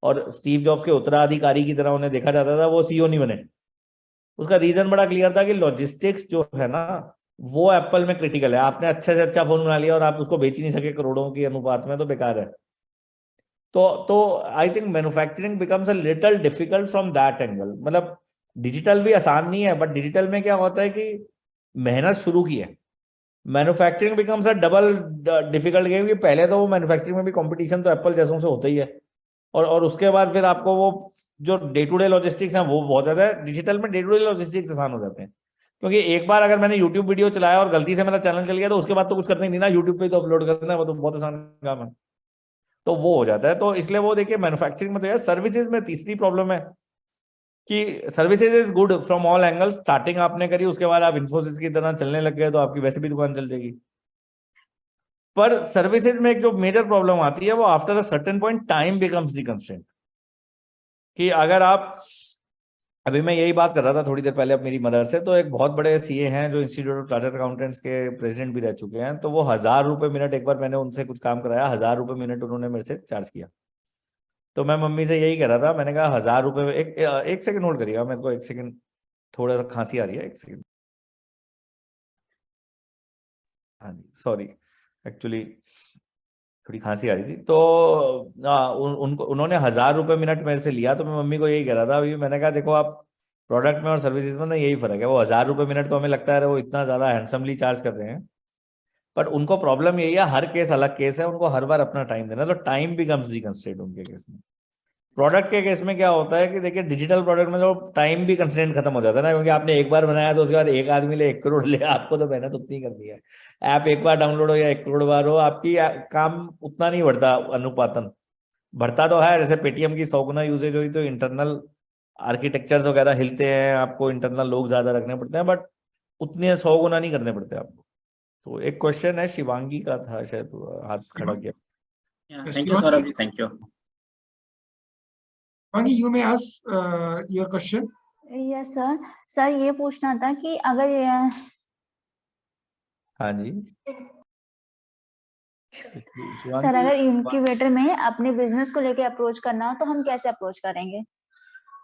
और स्टीव जॉब्स के उत्तराधिकारी की तरह उन्हें देखा जाता था, वो CEO नहीं बने। उसका रीजन बड़ा क्लियर था कि लॉजिस्टिक्स जो है ना वो एप्पल में क्रिटिकल है। आपने अच्छे से अच्छा फोन बना लिया और आप उसको बेच ही नहीं सके करोड़ों की अनुपात में, तो बेकार है। तो I think manufacturing becomes a little difficult from that angle. मतलब डिजिटल भी आसान नहीं है, बट डिजिटल में क्या होता है कि मेहनत शुरू की है। Manufacturing becomes a double difficult game, कि पहले तो वो मैन्युफैक्चरिंग में भी कंपटीशन तो एप्पल जैसों से होता ही है, और उसके बाद फिर आपको वो जो डे टू डे लॉजिस्टिक्स है वो बहुत ज्यादा है। डिजिटल में डे टू डे लॉजिस्टिक्स आसान हो जाते हैं, क्योंकि एक बार अगर मैंने यूट्यूब वीडियो चलाया और गलती से मेरा चैनल चल गया तो उसके बाद तो कुछ करना ही नहीं ना, यूट्यूब पे तो अपलोड करना है, वो तो बहुत आसान काम है, तो वो हो जाता है। तो इसलिए वो देखिए मैन्युफैक्चरिंग में तो यार सर्विसेज में तीसरी प्रॉब्लम है कि services is good from all angles. Starting आपने करी, उसके बाद आप इन्फोसिस की तरह चलने लग गए तो आपकी वैसे भी दुकान चल जाएगी। पर सर्विसेज में एक जो मेजर प्रॉब्लम आती है वो after a certain point time becomes the constraint. कि अगर आप, अभी मैं यही बात कर रहा था थोड़ी देर पहले अब मेरी मदर से, तो एक बहुत बड़े सीए हैं जो इंस्टीट्यूट ऑफ चार्टर्ड अकाउंटेंट्स के प्रेसिडेंट भी रह चुके हैं, तो वो 1000 रुपए मिनट, एक बार मैंने उनसे कुछ काम कराया, 1000 रुपए मिनट उन्होंने मेरे से चार्ज किया। तो मैं मम्मी से यही कह रहा था, मैंने कहा 1000 रुपए, एक सेकंड होल्ड करिएगा, मेरे को एक सेकंड, थोड़ा सा खांसी आ रही है, एक सेकंड। हाँ जी सॉरी, एक्चुअली थोड़ी खांसी आ रही थी। तो उनको उन्होंने 1000 रुपए मिनट मेरे से लिया, तो मैं मम्मी को यही कह रहा था अभी, मैंने कहा देखो आप प्रोडक्ट में और सर्विसेज में ना यही फर्क है, वो 1000 रुपए मिनट तो हमें लगता है वो इतना ज्यादा हैंडसमली चार्ज कर रहे हैं, बट उनको प्रॉब्लम यही है, हर केस अलग केस है, उनको हर बार अपना टाइम देना, तो टाइम बिकम्स दी कंस्ट्रेंट उनके केस में। प्रोडक्ट के केस में क्या होता है कि देखिए डिजिटल प्रोडक्ट में जो टाइम भी कंस्ट्रेंट खत्म हो जाता है ना, क्योंकि आपने एक बार बनाया तो उसके बाद एक आदमी ले 1 करोड़ ले, आपको तो मेहनत उतनी करनी है। ऐप एक बार डाउनलोड हो या 1 करोड़ बार हो, आपकी काम उतना नहीं बढ़ता, अनुपातन बढ़ता तो है। जैसे पेटीएम की 100 गुना यूजेज हुई तो इंटरनल आर्किटेक्चर्स वगैरह हिलते हैं, आपको इंटरनल लोग ज्यादा रखने पड़ते हैं, बट उतने 100 गुना नहीं करने पड़ते आपको। तो एक क्वेश्चन है शिवांगी का था शायद, हाथ खड़ा किया। Thank you Saurabh ji, thank you. Shivangi, you may ask your question. Yes sir. Sir ये पूछना था कि अगर हाँ जी सर अगर इंक्यूबेटर में अपने बिजनेस को लेके अप्रोच करना हो तो हम कैसे अप्रोच करेंगे?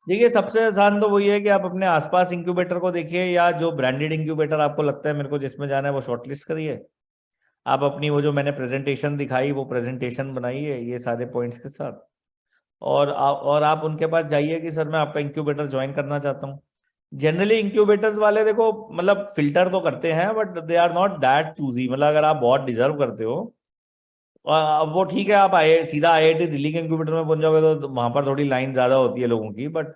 देखिए सबसे आसान तो वही है कि आप अपने आसपास इंक्यूबेटर को देखिए, या जो ब्रांडेड इंक्यूबेटर आपको लगता है मेरे को जिसमें जाना है वो शॉर्टलिस्ट करिए। आप अपनी वो जो मैंने प्रेजेंटेशन दिखाई वो प्रेजेंटेशन बनाइए ये सारे पॉइंट्स के साथ, और आप उनके पास जाइए कि सर मैं आपका इंक्यूबेटर ज्वाइन करना चाहता हूँ। जनरली इंक्यूबेटर्स वाले देखो मतलब फिल्टर तो करते हैं, but they are not that choosy. मतलब अगर आप बहुत डिजर्व करते हो, अब वो ठीक है, आप सीधा आईआईटी दिल्ली के इंक्यूबेटर में पहुंच जाओगे तो वहां पर थोड़ी लाइन ज्यादा होती है लोगों की, बट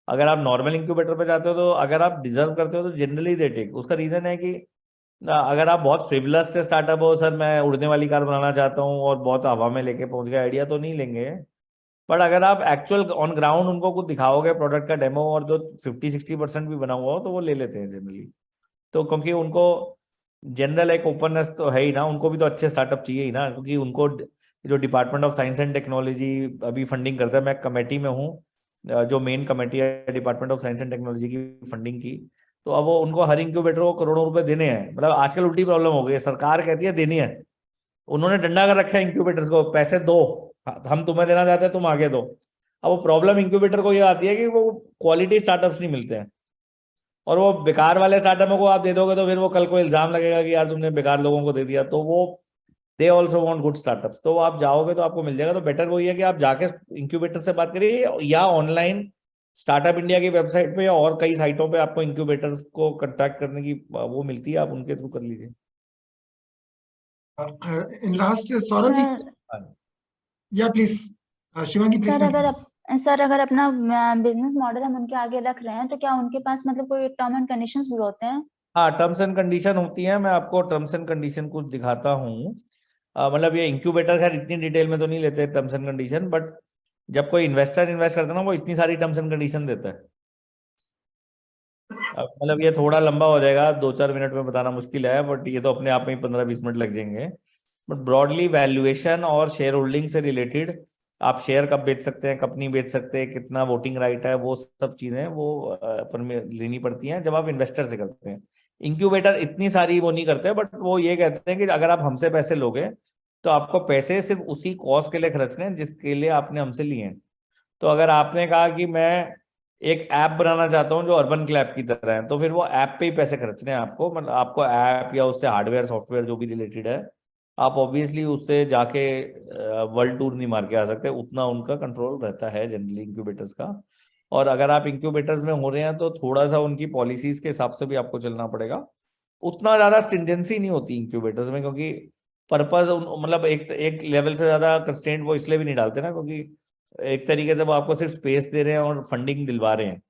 अगर आप नॉर्मल इंक्यूबेटर पे जाते हो तो अगर आप डिजर्व करते हो तो जनरली दे टेक। उसका रीजन है कि अगर आप बहुत फ्रिवलस से स्टार्टअप हो, सर मैं उड़ने वाली कार बनाना चाहता हूँ और बहुत हवा में लेके पहुंच गए आइडिया, तो नहीं लेंगे। बट अगर आप एक्चुअल ऑन ग्राउंड उनको कुछ दिखाओगे प्रोडक्ट का डेमो, और जो 50-60% भी बना हुआ हो तो वो ले लेते हैं जनरली। तो क्योंकि उनको जनरल एक ओपननेस तो है ही ना, उनको भी तो अच्छे स्टार्टअप चाहिए ही ना, क्योंकि उनको जो department of science and technology अभी फंडिंग करता है, मैं कमेटी में हूँ जो मेन कमेटी है department of science and technology की फंडिंग की, तो अब वो उनको हर इंक्यूबेटर को करोड़ों रुपए देने हैं। मतलब आजकल उल्टी प्रॉब्लम हो गई है, सरकार कहती है देनी है, उन्होंने डंडा कर रखा है इंक्यूबेटर्स को, पैसे दो, हम तुम्हें देना चाहते हैं तुम आगे दो। अब वो प्रॉब्लम इंक्यूबेटर को ये आती है कि वो क्वालिटी स्टार्टअप्स नहीं मिलते हैं, और वो बेकार वाले स्टार्टअपों को आप दे दोगे तो फिर वो कल को इल्जाम लगेगा कि यार तुमने बेकार लोगों को दे दिया। तो वो they also want good startups, तो आप जाओगे तो आपको मिल जाएगा। तो बेटर वही है कि आप जाके इंक्यूबेटर से बात करिए, या ऑनलाइन स्टार्टअप इंडिया की वेबसाइट पे या और कई साइटों पे आपको इंक्यूबेटर्स को कांटेक्ट करने की वो मिलती है, आप उनके थ्रू कर लीजिए। In last, Saurabh ji, yeah, please. Shivangi, please. Sir अगर अपना बिजनेस मॉडल हम उनके आगे रख रहे हैं तो क्या उनके पास मतलब कोई टर्म एंड कंडीशंस भी होते हैं? हाँ टर्म्स एंड कंडीशन होती है, मैं आपको टर्म्स एंड कंडीशन कुछ दिखाता हूँ। मतलब ये इंक्यूबेटर खैर इतनी डिटेल में तो नहीं लेते टर्म्स एंड कंडीशन, बट जब कोई इन्वेस्टर इन्वेस्ट करता है ना वो इतनी सारी टर्म्स एंड कंडीशन देता है। मतलब ये थोड़ा लंबा हो जाएगा, 2-4 मिनट में बताना मुश्किल है, बट ये तो अपने आप में ही 15-20 मिनट लग जाएंगे। बट ब्रॉडली वैल्यूएशन और शेयर होल्डिंग से रिलेटेड, आप शेयर कब बेच सकते हैं, कब नहीं बेच सकते, कितना वोटिंग राइट है, वो सब चीजें वो अपन में लेनी पड़ती हैं जब आप इन्वेस्टर से करते हैं। इंक्यूबेटर इतनी सारी वो नहीं करते, बट वो ये कहते हैं कि अगर आप हमसे पैसे लोगे तो आपको पैसे सिर्फ उसी कॉस्ट के लिए खर्चने हैं जिसके लिए आपने हमसे लिए हैं। तो अगर आपने कहा कि मैं एक ऐप बनाना चाहता हूं जो अर्बन क्लैप की तरह है, तो फिर वो ऐप पे ही पैसे खर्चने हैं आपको। मतलब आपको ऐप या उससे हार्डवेयर सॉफ्टवेयर जो भी रिलेटेड है, आप ऑब्वियसली उससे जाके वर्ल्ड टूर नहीं मार के आ सकते, उतना उनका कंट्रोल रहता है जनरली इंक्यूबेटर्स का। और अगर आप इंक्यूबेटर्स में हो रहे हैं तो थोड़ा सा उनकी पॉलिसीज के हिसाब से भी आपको चलना पड़ेगा। उतना ज्यादा स्ट्रिंजेंसी नहीं होती इंक्यूबेटर्स में, क्योंकि पर्पज मतलब एक लेवल से ज्यादा कंस्ट्रेंट वो इसलिए भी नहीं डालते ना, क्योंकि एक तरीके से वो आपको सिर्फ स्पेस दे रहे हैं और फंडिंग दिलवा रहे हैं।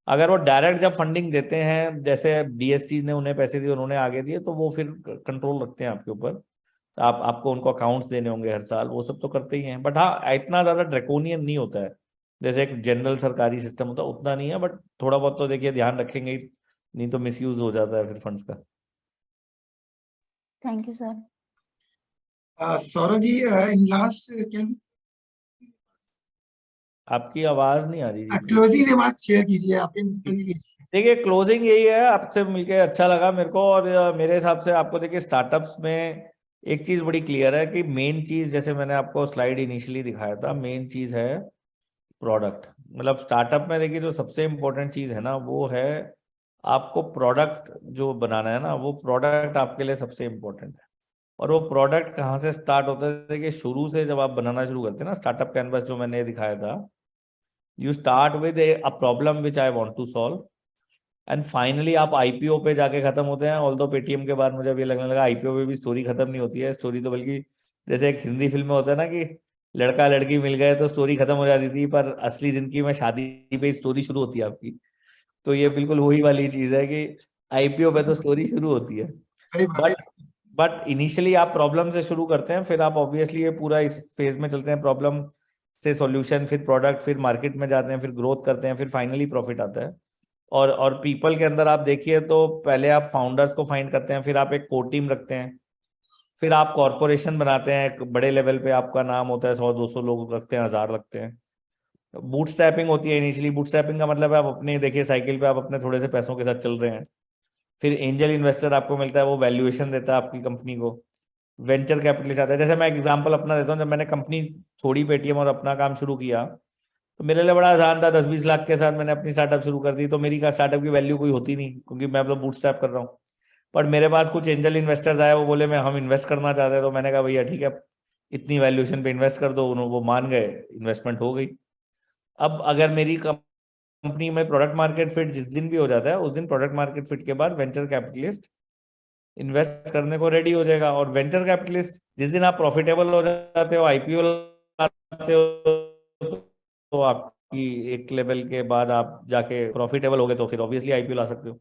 अगर वो डायरेक्ट जब फंडिंग देते हैं, जैसे डीएसटी ने उन्हें पैसे दिए, उन्होंने आगे दिए, तो वो फिर कंट्रोल रखते हैं आपके ऊपर। आपको उनको अकाउंट्स देने होंगे हर साल, वो सब तो करते ही हैं। बट हाँ, इतना ज्यादा ड्रैकोनियन नहीं होता है जैसे एक जनरल सरकारी सिस्टम होता है, उतना नहीं है। बट थोड़ा बहुत तो देखिए ध्यान रखेंगे ही, नहीं तो मिसयूज हो जाता है फिर फंड्स का। Thank you sir. Saurabh ji, in last can आपकी आवाज नहीं आ रही जी। क्लोजिंग रिमार्क शेयर कीजिए आपके। देखिए क्लोजिंग यही है, आपसे मिलके अच्छा लगा मेरे को। और मेरे हिसाब से आपको देखिए स्टार्टअप्स में एक चीज बड़ी क्लियर है कि मेन चीज, जैसे मैंने आपको स्लाइड इनिशियली दिखाया था, मेन चीज है प्रोडक्ट। मतलब स्टार्टअप में देखिए जो सबसे इम्पोर्टेंट चीज है ना, वो है आपको प्रोडक्ट जो बनाना है ना, वो प्रोडक्ट आपके लिए सबसे इम्पोर्टेंट है। और वो प्रोडक्ट कहाँ से स्टार्ट होता है? देखिए शुरू से जब आप बनाना शुरू करते हैं ना, स्टार्टअप कैनवस जो मैंने दिखाया था, you start with a problem which I want to solve, and finally आप आईपीओ पे जाके खत्म होते हैं। ऑल्दो पेटीएम के बाद मुझे अभी लगने लगा आईपीओ पे भी स्टोरी खत्म नहीं होती है। स्टोरी तो बल्कि जैसे एक हिंदी फिल्म में होता है ना कि लड़का लड़की मिल गए तो स्टोरी खत्म हो जाती थी, पर असली जिंदगी में शादी पे स्टोरी शुरू होती है आपकी। तो ये बिल्कुल वही वाली चीज है कि आईपीओ पे तो स्टोरी शुरू होती है। सही बात है। बट इनिशियली आप प्रॉब्लम से शुरू करते हैं, फिर आप ऑब्वियसली ये पूरा इस फेज में चलते हैं, प्रॉब्लम से सॉल्यूशन, फिर प्रोडक्ट, फिर मार्केट में जाते हैं, फिर ग्रोथ करते हैं, फिर फाइनली प्रॉफिट आता है। और पीपल के अंदर आप देखिए तो पहले आप फाउंडर्स को फाइंड करते हैं, फिर आप एक कोर टीम रखते हैं, फिर आप कॉर्पोरेशन बनाते हैं, एक बड़े लेवल पे आपका नाम होता है, 100-200 लोग रखते हैं, 1000 रखते हैं। बूटस्ट्रैपिंग होती है इनिशियली। बूटस्ट्रैपिंग का मतलब है आप अपने, देखिए साइकिल पे आप अपने थोड़े से पैसों के साथ चल रहे हैं। फिर एंजल इन्वेस्टर आपको मिलता है, वो वैल्यूएशन देता है आपकी कंपनी को। वेंचर कैपिटलिस्ट आता है। जैसे मैं एग्जांपल अपना देता हूँ, जब मैंने कंपनी छोड़ी पेटीएम और अपना काम शुरू किया, तो मेरे लिए बड़ा आसान था। 10-20 लाख के साथ मैंने अपनी स्टार्टअप शुरू कर दी, तो मेरी का स्टार्टअप की वैल्यू कोई होती नहीं, क्योंकि मैं मतलब बूटस्ट्रैप कर रहा हूँ। पर मेरे पास कुछ एंजल इन्वेस्टर्स आए, वो बोले मैं हम इन्वेस्ट करना चाहते हैं। तो मैंने कहा भैया ठीक है, इतनी वैल्यूएशन पे इन्वेस्ट कर दो। वो मान गए, इन्वेस्टमेंट हो गई। अब अगर मेरी कंपनी में प्रोडक्ट मार्केट फिट जिस दिन भी हो जाता है, उस दिन प्रोडक्ट मार्केट फिट के बाद वेंचर कैपिटलिस्ट इन्वेस्ट करने को रेडी हो जाएगा। और वेंचर कैपिटलिस्ट जिस दिन आप प्रॉफिटेबल हो जाते हो, आईपीओ लाते हो, तो आपकी एक लेवल के बाद आप जाके प्रॉफिटेबल हो गए तो फिर ऑब्वियसली आईपीओ ला सकते हो।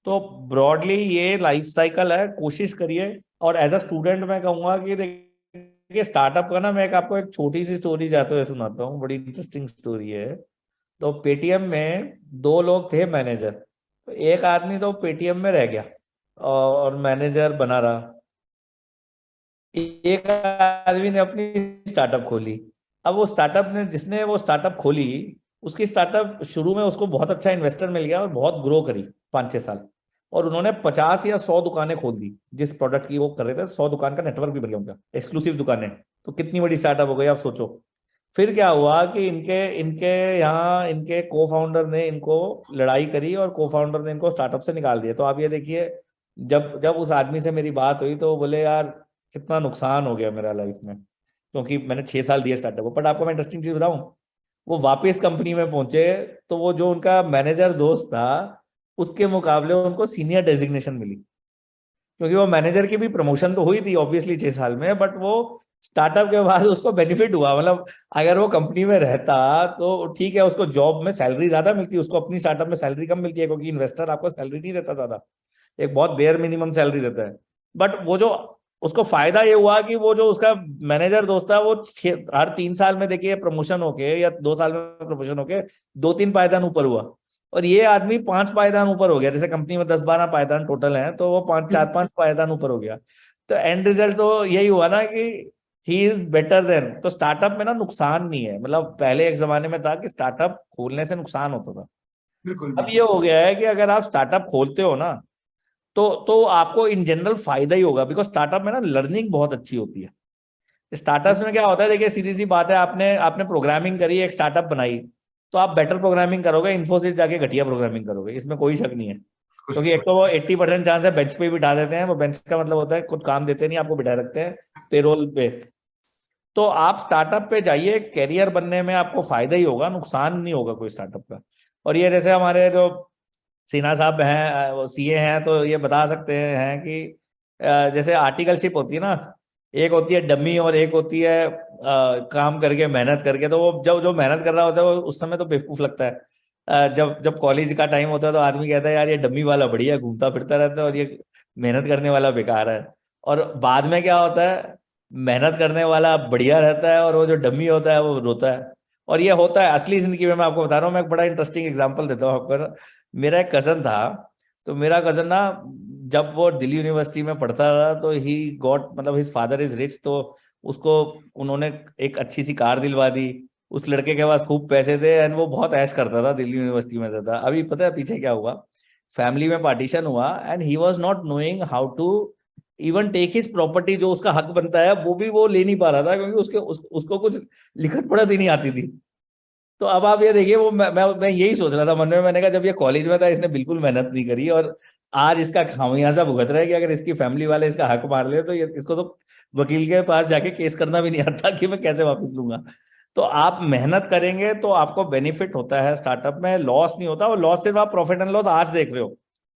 तो ब्रॉडली ये लाइफ साइकिल है, कोशिश करिए। और एज अ स्टूडेंट मैं कहूंगा कि देखिए स्टार्टअप का ना, मैं आपको एक छोटी सी स्टोरी जाते हुए सुनाता हूँ, बड़ी इंटरेस्टिंग स्टोरी है। तो पेटीएम में 2 लोग थे मैनेजर। तो एक आदमी तो पेटीएम में रह गया और मैनेजर बना रहा। एक आदमी ने अपनी स्टार्टअप खोली। अब वो स्टार्टअप ने, जिसने वो स्टार्टअप खोली, उसकी स्टार्टअप शुरू में उसको बहुत अच्छा इन्वेस्टर मिल गया और बहुत ग्रो करी 5-6 साल। और उन्होंने 50 या 100 दुकानें खोल दी जिस प्रोडक्ट की वो कर रहे थे। 100 दुकान का नेटवर्क भी बन गया उनका, एक्सक्लूसिव दुकानें। तो कितनी बड़ी स्टार्टअप हो गई आप सोचो। फिर क्या हुआ कि इनके इनके यहाँ इनके को फाउंडर ने इनको लड़ाई करी और को फाउंडर ने इनको स्टार्टअप से निकाल दिया। तो आप ये देखिए, जब जब उस आदमी से मेरी बात हुई तो वो बोले यार कितना नुकसान हो गया मेरा लाइफ में, क्योंकि मैंने 6 साल दिए स्टार्टअप को। बट आपको मैं इंटरेस्टिंग चीज बताऊं, वो वापस कंपनी में पहुंचे तो वो जो उनका मैनेजर दोस्त था, उसके मुकाबले उनको सीनियर डेजिग्नेशन मिली। क्योंकि वो मैनेजर की भी प्रमोशन तो हुई थी ऑब्वियसली 6 साल में, बट वो स्टार्टअप के बाद उसको बेनिफिट हुआ। मतलब अगर वो कंपनी में रहता तो ठीक है, उसको जॉब में सैलरी ज्यादा मिलती है, उसको अपनी स्टार्टअप में सैलरी कम मिलती है, क्योंकि इन्वेस्टर आपको सैलरी नहीं देता ज्यादा, एक बहुत बेयर मिनिमम सैलरी देता है। बट वो जो उसको फायदा ये हुआ कि वो जो उसका मैनेजर दोस्त था, वो हर 3 साल में देखिए प्रमोशन होके या 2 साल में प्रमोशन होके 2-3 पायदान ऊपर हुआ। और ये आदमी 5 पायदान ऊपर हो गया। जैसे कंपनी में 10-12 पायदान टोटल हैं, तो वो 4-5 पायदान ऊपर हो गया। तो एंड रिजल्ट तो यही हुआ ना कि ही इज बेटर देन। तो स्टार्टअप में ना नुकसान नहीं है। मतलब पहले एक जमाने में था कि स्टार्टअप खोलने से नुकसान होता था। बिल्कुल अब ये हो गया है कि अगर आप स्टार्टअप खोलते हो ना, तो आपको इन जनरल फायदा ही होगा, बिकॉज स्टार्टअप में ना लर्निंग बहुत अच्छी होती है। स्टार्टअप्स में क्या होता है, देखिए सीधी सी बात है, आपने प्रोग्रामिंग करी, एक स्टार्टअप बनाई, तो आप बेटर प्रोग्रामिंग करोगे, इन्फोसिस जाके घटिया प्रोग्रामिंग करोगे, इसमें कोई शक नहीं है। क्योंकि एक तो वो 80% चांस है बेंच पे ही बिठा देते हैं। वो बेंच का मतलब होता है कुछ काम देते नहीं, आपको बिठा रखते हैं पेरोल पे। तो आप स्टार्टअप पे जाइए, कैरियर बनने में आपको फायदा ही होगा, नुकसान नहीं होगा कोई स्टार्टअप का। और ये जैसे हमारे जो सिन्हा साहब हैं, वो सीए हैं, तो ये बता सकते हैं कि जैसे आर्टिकलशिप होती है ना, एक होती है डमी और एक होती है काम करके मेहनत करके, तो वो जो मेहनत कर रहा होता है वो उस समय तो बेवकूफ लगता है। जब कॉलेज का टाइम होता है तो आदमी कहता है यार ये डम्मी वाला बढ़िया घूमता फिरता रहता है और ये मेहनत करने वाला बेकार है। और बाद में क्या होता है, मेहनत करने वाला बढ़िया रहता है और वो जो डम्मी होता है वो रोता है। और ये होता है असली जिंदगी में, मैं आपको बता रहा हूँ। मैं एक बड़ा इंटरेस्टिंग एग्जांपल देता हूँ आपको। मेरा एक कजन था, तो मेरा कजन ना जब वो दिल्ली यूनिवर्सिटी में पढ़ता था तो ही गॉट, मतलब हिज फादर इज रिच, तो उसको उन्होंने एक अच्छी सी कार दिलवा दी। उस लड़के के पास खूब पैसे थे एंड वो बहुत ऐश करता था, दिल्ली यूनिवर्सिटी में रहता। अभी पता है पीछे क्या हुआ, फैमिली में पार्टीशन हुआ and he was not knowing how to even take his property, जो उसका हक बनता है वो भी वो ले नहीं पा रहा था, क्योंकि उसको कुछ लिखत पढ़त ही नहीं आती थी। तो अब आप ये देखिए, वो मैं यही सोच रहा था मन में, मैंने कहा जब ये कॉलेज में था इसने बिल्कुल मेहनत नहीं करी और आज इसका खामियाजा भुगत रहा है कि अगर इसकी फैमिली वाले इसका हक मार ले तो इसको तो वकील के पास जाके केस करना भी नहीं आता कि मैं कैसे वापस लूंगा। तो आप मेहनत करेंगे तो आपको बेनिफिट होता है, स्टार्टअप में लॉस नहीं होता। और लॉस सिर्फ आप प्रॉफिट एंड लॉस आज देख रहे हो,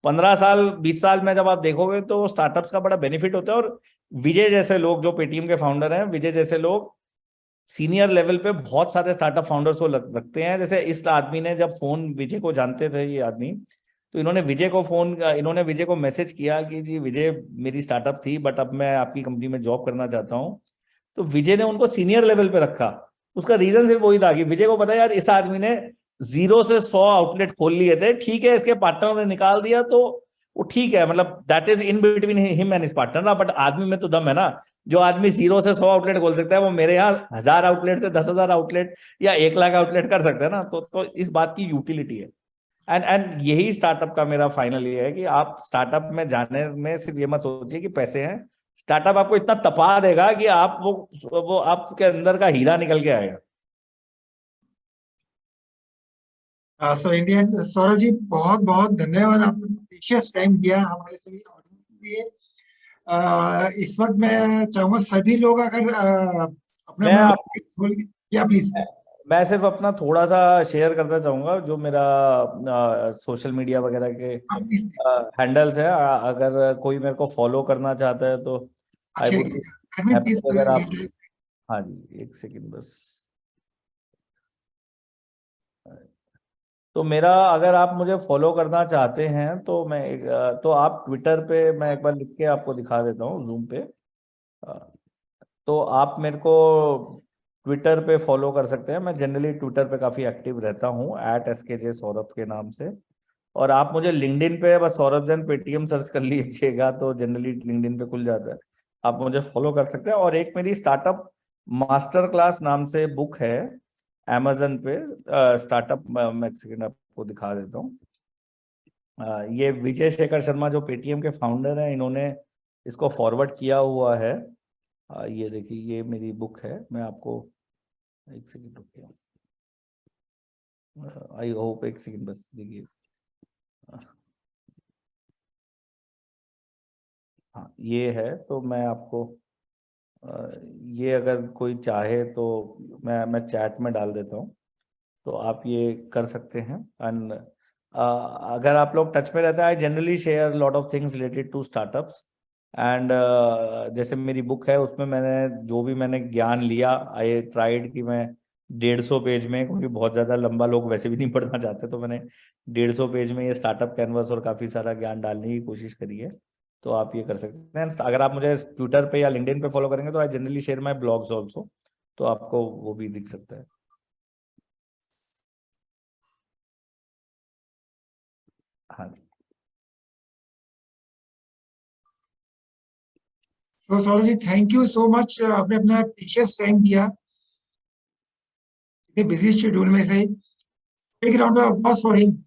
15 साल 20 साल में जब आप देखोगे तो स्टार्टअप्स का बड़ा बेनिफिट होता है। और विजय जैसे लोग जो पेटीएम के फाउंडर हैं, विजय जैसे लोग सीनियर लेवल पे बहुत सारे स्टार्टअप फाउंडर्स को रखते हैं। जैसे इस आदमी ने जब फोन, विजय को जानते थे ये आदमी, तो इन्होंने विजय को मैसेज किया कि जी विजय, मेरी स्टार्टअप थी बट अब मैं आपकी कंपनी में जॉब करना चाहता हूँ। तो विजय ने उनको सीनियर लेवल पे रखा। उसका रीजन सिर्फ वही था कि विजय को पता है यार इस आदमी ने 0 से 100 आउटलेट खोल लिए थे, ठीक है इसके पार्टनर ने निकाल दिया तो वो ठीक है, मतलब that is in between him and his partner ना, बट आदमी में तो दम है ना। जो आदमी 0 से 100 आउटलेट खोल सकता है वो मेरे यहाँ 1000 आउटलेट से 10,000 आउटलेट या 1 लाख आउटलेट कर सकता है ना। तो इस बात की यूटिलिटी है। एंड यही स्टार्टअप का मेरा फाइनल ये है कि आप स्टार्टअप में जाने में सिर्फ ये मत सोचिए कि पैसे हैं। स्टार्टअप आपको इतना तपा देगा कि आप वो आपके अंदर का हीरा निकल के आएगा। सो इंडियन सौरभ जी, बहुत बहुत धन्यवाद, आपने प्रीशियस टाइम दिया हमारे सभी ऑडियंस के लिए। इस वक्त मैं चाहूंगा सभी लोग अगर अपना मैं अपना आप खोल या प्लीज। मैं सिर्फ अपना थोड़ा सा शेयर करना चाहूंगा, जो मेरा सोशल मीडिया वगैरह के प्लीज हैंडल्स है। अगर कोई मेरे को फॉलो करना चाहता है तो आई शेयर वुड बी कीजिए प्लीज। हैप्पी अगर आप, हाँ जी एक सेकंड बस। तो मेरा, अगर आप मुझे फॉलो करना चाहते हैं तो तो आप ट्विटर पे, मैं एक बार लिख के आपको दिखा देता हूँ जूम पे। अ, तो आप मेरे को ट्विटर पे फॉलो कर सकते हैं। मैं जनरली ट्विटर पे काफ़ी एक्टिव रहता हूँ @skj सौरभ के नाम से। और आप मुझे लिंक्डइन पे बस सौरभ जन पेटीएम सर्च कर लीजिएगा तो जनरली लिंक्डइन पे खुल जाता है, आप मुझे फॉलो कर सकते हैं। और एक मेरी स्टार्टअप मास्टर क्लास नाम से बुक है अमेजन पे, स्टार्टअप, मैं एक सेकंड आपको दिखा देता हूँ। ये विजय शेखर शर्मा जो पेटीएम के फाउंडर हैं, इन्होंने इसको फॉरवर्ड किया हुआ है। ये देखिए, ये मेरी बुक है। मैं आपको एक सेकंड रुकिए, आई होप एक सेकंड बस देखिए। हाँ ये है, तो मैं आपको ये अगर कोई चाहे तो मैं चैट में डाल देता हूँ, तो आप ये कर सकते हैं। एंड अगर आप लोग टच में रहते हैं, I generally share lot of things related to startups. And जैसे मेरी बुक है उसमें मैंने जो भी मैंने ज्ञान लिया, आई ट्राइड कि मैं 150 पेज में, क्योंकि बहुत ज़्यादा लंबा लोग वैसे भी नहीं पढ़ना चाहते, तो मैंने 150 पेज में ये स्टार्टअप कैनवस और काफ़ी सारा ज्ञान डालने की कोशिश करी है। तो आप ये कर सकते हैं। अगर आप मुझे ट्विटर पे या लिंक्डइन पे फॉलो करेंगे तो आई generally share my blogs also, तो आपको वो भी दिख सकता है। हाँ जी। तो Saurabh ji, thank you so much, आपने अपना प्रीशियस टाइम दिया इतने बिजी शेड्यूल में से। एक round of applause for him.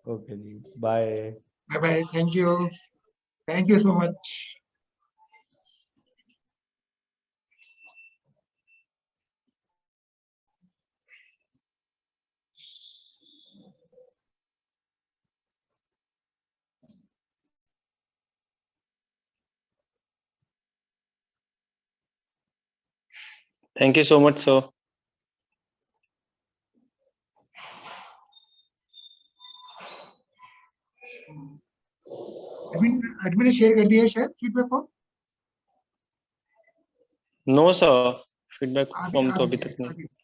Okay जी, bye. Bye bye, thank you so much. Thank you so much, sir. Admin ने शेयर कर दिया है शायद feedback form. No sir, feedback आगे फॉर्म तो आगे अभी जाए, तक नहीं। आगे जाए।